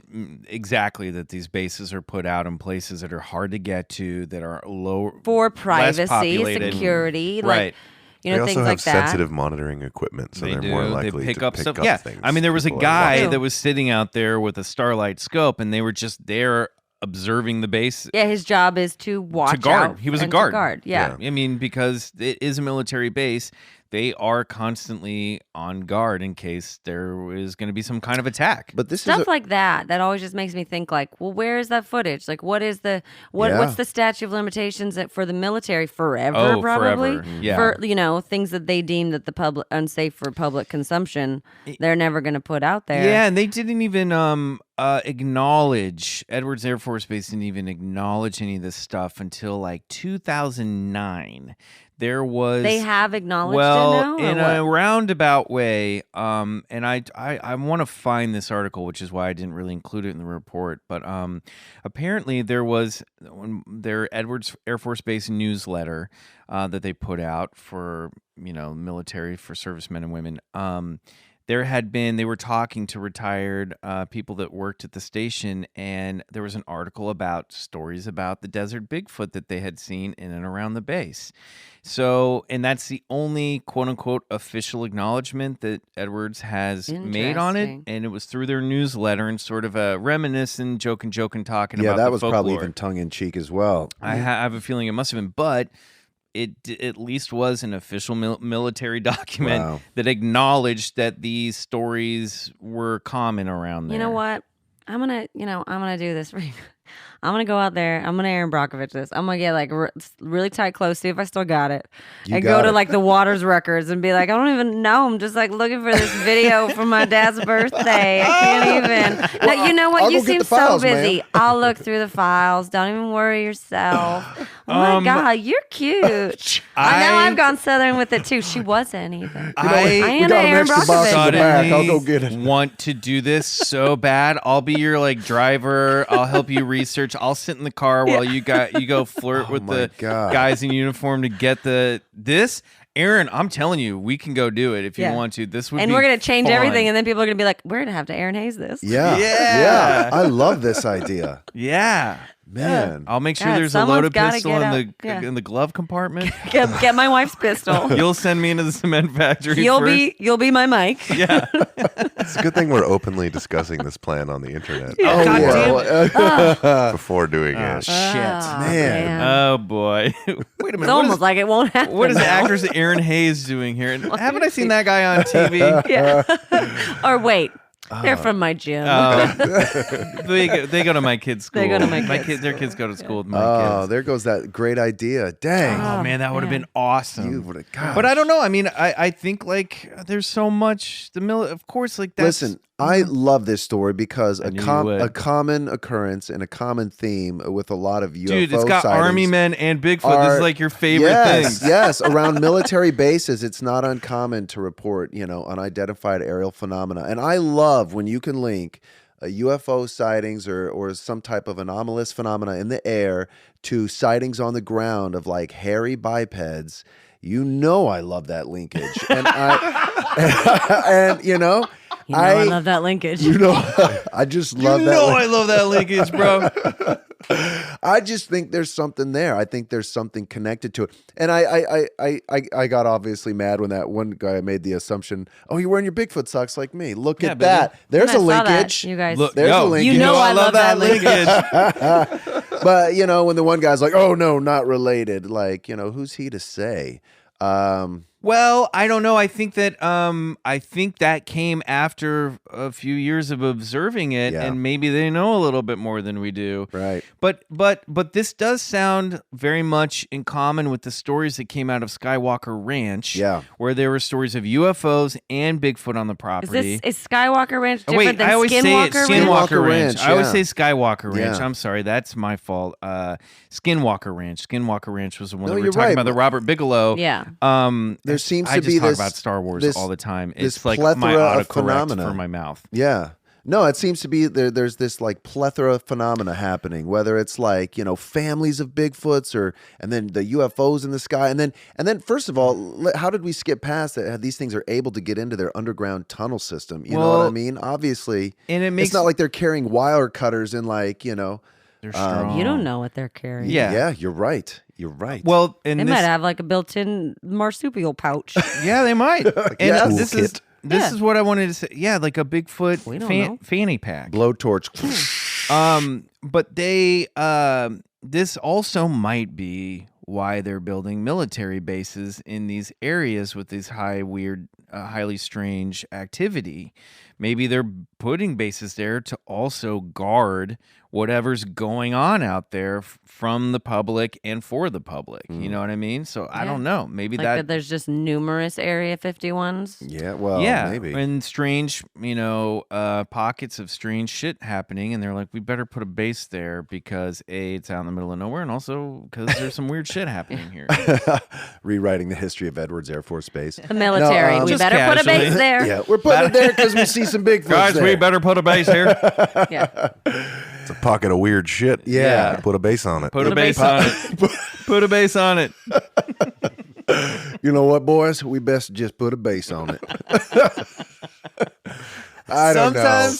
exactly that these bases are put out in places that are hard to get to, that are low for less privacy, populated. security, Right. like They things also have like that. sensitive monitoring equipment, so They they're do. more likely they pick to up pick stuff. up Yeah, things. I mean, there was a people are guy watching. that was sitting out there with a starlight scope, and they were just there observing the base. Yeah, his job is to watch to guard. out He was a and to guard. guard. Yeah. I mean, because it is a military base, they are constantly on guard in case there is going to be some kind of attack. But this Stuff is like that always just makes me think like, well, where is that footage? Like what is Yeah. what's the statute of limitations for the military forever Oh, probably? forever. Yeah. For things that they deem that the public unsafe for public consumption, they're never going to put out there. Yeah, and they didn't even acknowledge, Edwards Airforce Base didn't even acknowledge any of this stuff until like 2009. There was They have acknowledged well, it now? in or a what? roundabout way, and I want to find this article, which is why I didn't really include it in the report. But apparently there was their Edwards Air Force Base newsletter that they put out for military, for servicemen and women. They were talking to retired people that worked at the station, and there was an article about stories about the desert Bigfoot that they had seen in and around the base. So, and that's the only quote unquote official acknowledgement that Edwards has made on it. Interesting. And it was through their newsletter and sort of a reminiscent, joking, talking yeah, about that the was folklore. probably even tongue in cheek as well. I have a feeling it must have been, but it at least was an official military document Wow. that acknowledged that these stories were common around there. You know what? I'm gonna do this for you. I'm gonna go out there. I'm gonna Aaron Brockovich this. I'm gonna get like really tight close, see if I still got it, You and got go to it. like the Waters Records and be like, I don't even know. I'm just like looking for this video from my dad's birthday. I can't even. No, you know what? I'll You go get seem the files, so busy. man. I'll look through the files. Don't even worry yourself. Oh my God, you're cute. Now I've gone Southern with it too. She wasn't even. I we am got an Aaron extra box in Brockovich. the back. I'll suddenly go get it. want to do this so bad. I'll be your like driver. I'll help you research. I'll sit in the car while you go flirt with my the God. guys in uniform to get this. Aaron, I'm telling you, we can go do it if you want to. This would And be we're gonna change fun. everything, and then people are gonna be like, "We're gonna have to Aaron Hayes this." Yeah. Yeah. I love this idea. Yeah. Man. I'll make sure God, there's a someone's loaded gotta pistol get in out. Yeah. the glove compartment. Get my wife's pistol. You'll send me into the cement factory. You'll first. be my mic. Yeah. It's a good thing we're openly discussing this plan on the internet Oh, God yeah. before doing it. Shit. Man. Oh boy. Wait a minute. It's almost like it won't happen. What is now. Actress Erin Hayes doing here? And haven't I seen that guy on TV? Yeah. Or wait, they're from my gym. They go to my kids' school. They go to my kids' Their kids go to school with my Oh, kids. there goes that great idea. Dang. Oh man, that would have been awesome. You would've- gosh. But I don't know. I mean, I think like there's so much of course, like that's Listen, I love this story because I knew you would. a common occurrence and a common theme with a lot of UFO dude, it's got sightings army men and Bigfoot. This are- is like your favorite yes, thing. yes. Around military bases, it's not uncommon to report, unidentified aerial phenomena. And I love when you can link UFO sightings or some type of anomalous phenomena in the air to sightings on the ground of like hairy bipeds. I love that linkage. And I love that linkage. I just love that. I love that linkage, bro. I just think there's something there. I think there's something connected to it. And I got obviously mad when that one guy made the assumption, oh, you're wearing your Bigfoot socks like me. Look at baby. that. There's I a saw that, linkage. you guys. Look, There's a linkage. You know I love that linkage. But, when the one guy's like, oh, no, not related. Like, who's he to say? Well, I don't know. I think that came after a few years of observing it, Yeah. and maybe they know a little bit more than we do. Right. But this does sound very much in common with the stories that came out of Skywalker Ranch. Yeah. Where there were stories of UFOs and Bigfoot on the property. Is Skywalker Ranch Oh, different than I always say it, Skinwalker Ranch? Skinwalker Ranch. Ranch, I always yeah. say Skywalker Ranch. Yeah. I'm sorry, that's my fault. Skinwalker Ranch. Skinwalker Ranch was the one No, that we were you're talking right, about, the but- Robert Bigelow. Yeah. There seems I to just be talk this about Star Wars this- all the time. this It's like my plethora of autocorrect phenomena. for my mouth. Yeah. No, it seems to be there's this like plethora of phenomena happening, whether it's like, families of Bigfoots and then the UFOs in the sky. And then first of all, how did we skip past that? These things are able to get into their underground tunnel system. You know what I mean? Obviously, and it's not like they're carrying wire cutters and like, they're strong. You don't know what they're carrying. Yeah, you're right. You're right. Well, and they might have like a built-in marsupial pouch. Yeah, they might. And Yes. this is what I wanted to say. Yeah, like a Bigfoot fanny pack. Blowtorch. But this also might be why they're building military bases in these areas with this highly strange activity. Maybe they're putting bases there to also guard whatever's going on out there from the public and for the public. You know what I mean? So I don't know. Maybe like that there's just numerous Area 51s. Yeah, well, maybe. And strange, pockets of strange shit happening. And they're like, we better put a base there because A, it's out in the middle of nowhere. And also because there's some weird shit happening here. Rewriting the history of Edwards Airforce Base. The military. We better put a base there. Yeah, we're putting it there because we see some Bigfoots Guys, there. we better put a base here. Yeah. It's a pocket of weird shit. Yeah. Put a base on it. Put a base on it. Put a base on it. You know what, boys? We best just put a base on it. I don't know.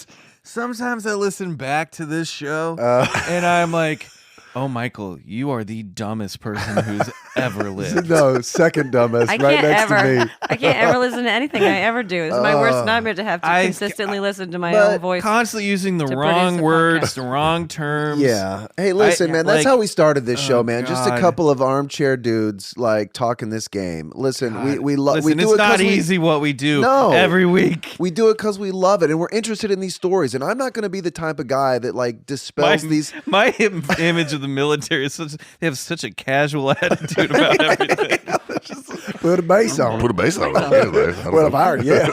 Sometimes I listen back to this show and I'm like, oh, Michael, you are the dumbest person who's ever lived. No, second dumbest, right next to me. I can't ever listen to anything I ever do. It's my worst nightmare to have to consistently listen to my own voice. Constantly using the wrong words, the wrong terms. Yeah. Hey, listen, man, that's how we started this show, man. Just a couple of armchair dudes like talking this game. Listen, we love. Listen, it's not easy what we do every week. We do it because we love it and we're interested in these stories. And I'm not going to be the type of guy that like dispels these. My image of the military is they have such a casual attitude about everything. Put a base on it. Put a base on it. Well, if I heard, yeah.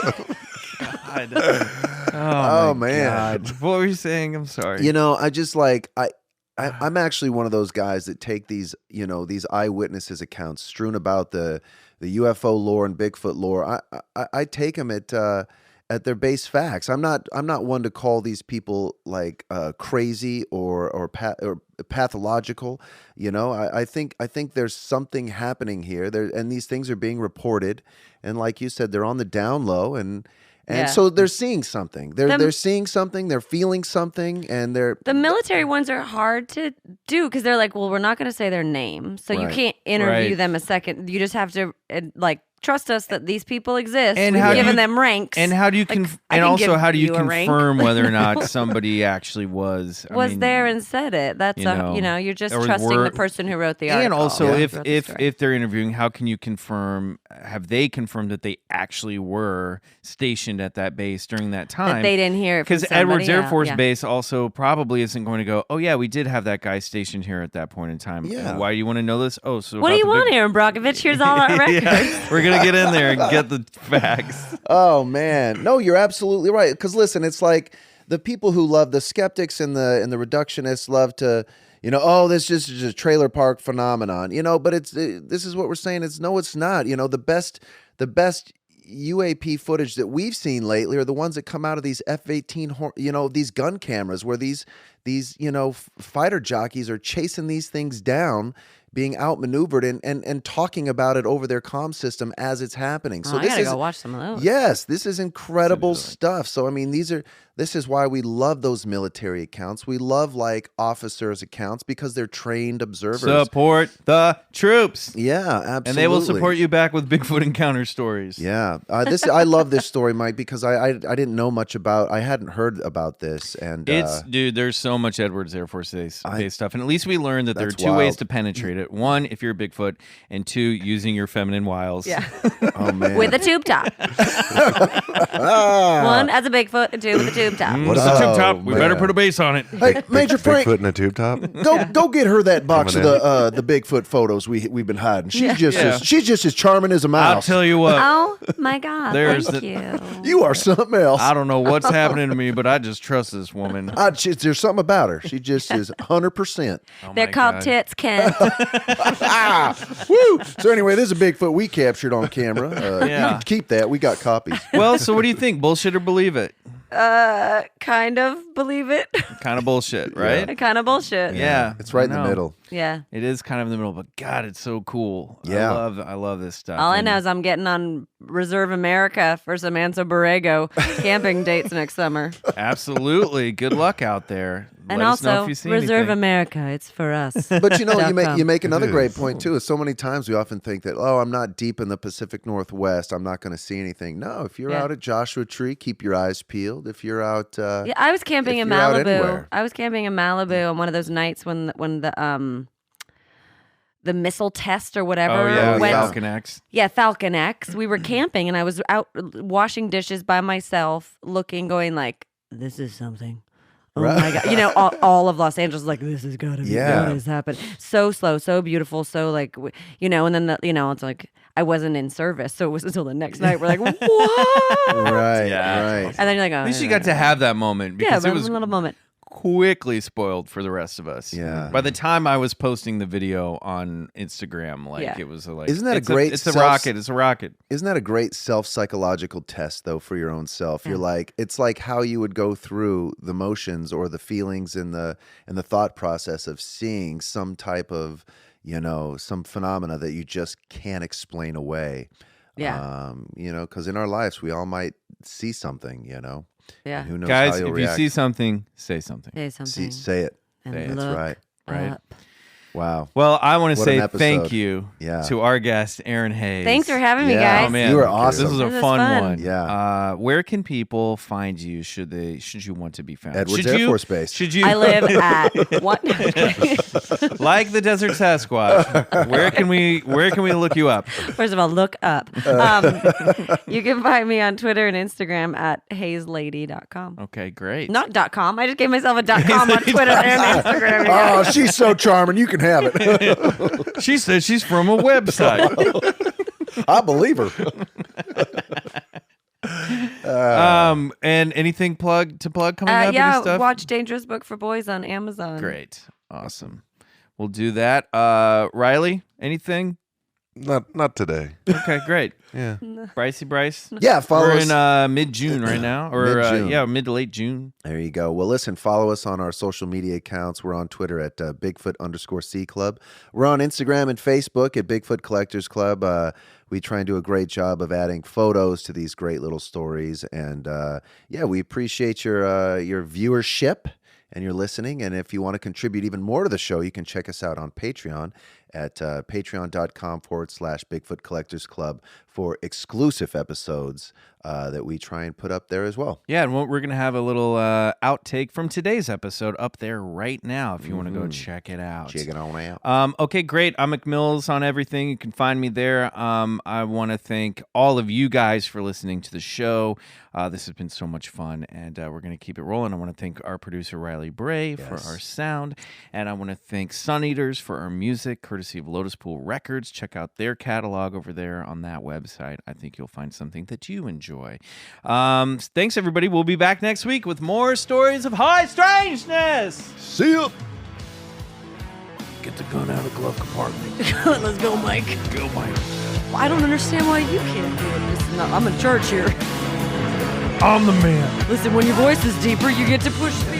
God. Oh man. God. What were you saying? I'm sorry. I just like I'm actually one of those guys that take these, these eyewitnesses accounts strewn about the UFO lore and Bigfoot lore. I take them at their base facts. I'm not one to call these people like crazy or pathological. I think there's something happening here. And these things are being reported, and like you said, they're on the down low, and so they're seeing something. They're seeing something. They're feeling something, and the military ones are hard to do because they're like, well, we're not going to say their name, so you can't interview them a second. You just have to trust us that these people exist. And we've given them ranks. And how do you how do you confirm whether or not somebody actually was there and said it? That's you're just trusting the person who wrote the article. And also, if they're interviewing, how can you confirm? Have they confirmed that they actually were stationed at that base during that time? That they didn't hear it because Edwards Airforce Base also probably isn't going to go. Oh yeah, we did have that guy stationed here at that point in time. Yeah. Why do you want to know this? Oh, so what do you want, Aaron Brockovich? Here's all our records. We're gonna get in there and get the facts. Oh man, no, you're absolutely right. Because listen, it's like the people who love the skeptics and the reductionists love to, this is just a trailer park phenomenon, but this is what we're saying. It's not. The best UAP footage that we've seen lately are the ones that come out of these F-18, these gun cameras where these fighter jockeys are chasing these things down, being outmaneuvered and talking about it over their comm system as it's happening. So I gotta go watch some of those. Yes, this is incredible stuff. So I mean, this is why we love those military accounts. We love like officers' accounts because they're trained observers. Support the troops. Yeah, absolutely. And they will support you back with Bigfoot encounter stories. Yeah, I love this story, Mike, because I didn't know much about. I hadn't heard about this, and dude, there's so much Edwards Air Force Base stuff, and at least we learned that there are two ways to penetrate it. One, if you're a Bigfoot, and two, using your feminine wiles. Yeah. Oh man. With a tube top. One as a Bigfoot, and two with a tube top. What's a tube top? We better put a base on it. Hey, Major Frank, Bigfoot in a tube top. Go get her that box of the Bigfoot photos we've been hiding. She's just as charming as a mouse. I'll tell you what. Oh my God! Thank you. You are something else. I don't know what's happening to me, but I just trust this woman. There's something about her. She just is 100%. They're called tits, Ken. Woo! So anyway, this is a Bigfoot we captured on camera. You can keep that. We got copies. Well, so what do you think? Bullshit or believe it? kind of believe it. Kind of bullshit, right? Kind of bullshit. Yeah. It's right in I the know. middle. Yeah. It is kind of in the middle, but God, it's so cool. Yeah. I love this stuff. All I And- know is I'm getting on Reserve America for some Anso Borrego camping dates next summer. Absolutely. Good luck out there. And Let us know also, if you see Reserve anything. America, it's for us. But you .com. make another It great is. point too. Is so many times we often think that, oh, I'm not deep in the Pacific Northwest, I'm not going to see anything. No, if you're Yeah. out at Joshua Tree, keep your eyes peeled. If you're out, Yeah, I was camping if in you're out Malibu. anywhere. I was camping in Malibu on one of those nights when the missile test or whatever Oh, yeah. went. Falcon X. Yeah, Falcon X. We were camping and I was out washing dishes by myself, going like, this is something. Oh my God. You know, all of Los Angeles is like, this has got to be Yeah. what has happened. So slow, so beautiful, so like, and then, it's like, I wasn't in service. So it was until the next night. We're like, what? right, Yeah. right. And then you're like, oh. At least you got to have that moment yeah, because but it was a little moment. quickly spoiled for the rest of us. Yeah. By the time I was posting the video on Instagram, Yeah. it was like, Isn't that a it's great It's a self- rocket. It's a rocket. Isn't that a great self-psychological test though for your own self? You're like, it's like how you would go through the motions or the feelings in the thought process of seeing some type of, some phenomena that you just can't explain away. Yeah. Because in our lives we all might see something, Yeah. and who knows Guys, how you'll if react. you see something, say something. Say something. Say it. and say it. That's look right. Right. up. Wow. Well, I want to What an say thank episode. you Yeah. to our guest, ERINN Hayes. Thanks for having me, Yeah. guys. Oh man, You were awesome. This was a This was fun fun. one. Yeah. Where can people find you? Should you want to be found? Edwards should you, Airforce Base. Should you? I live at what? like the Desert Sasquatch. Where can we look you up? First of all, look up. You can find me on Twitter and Instagram at hazeslady.com. Okay, great. Not .com. I just gave myself a .com on Twitter and Instagram. Oh, she's so charming. You can have it. She says she's from a website. I believe her. And anything coming up? Any Yeah, stuff? watch Dangerous Book for Boys on Amazon. Great, awesome. We'll do that. Riley, anything? Not today. Okay, great. Yeah. Bryce. Yeah, follow We're us. in mid-June right now, or Mid-June. mid to late June. There you go. Well, listen, follow us on our social media accounts. We're on Twitter at Bigfoot_C Club. We're on Instagram and Facebook at Bigfoot Collectors Club. We try and do a great job of adding photos to these great little stories. And we appreciate your viewership and your listening. And if you want to contribute even more to the show, you can check us out on Patreon at patreon.com/Bigfoot Collectors Club for exclusive episodes that we try and put up there as well. Yeah, and we're going to have a little outtake from today's episode up there right now if you want to go check it out. Check it on out. Okay, great. I'm McMills on everything. You can find me there. I want to thank all of you guys for listening to the show. This has been so much fun, and we're going to keep it rolling. I want to thank our producer, Riley Bray, for our sound, and I want to thank Suneaters for our music, courtesy of Lotuspool Records. Check out their catalog over there on that website. I think you'll find something that you enjoy. Thanks, everybody. We'll be back next week with more stories of high strangeness. See ya. Get the gun out of the glove compartment. Let's go, Mike. Go, Mike. Well, I don't understand why you can't do it. Listen, I'm in charge here. I'm the man. Listen, when your voice is deeper, you get to push the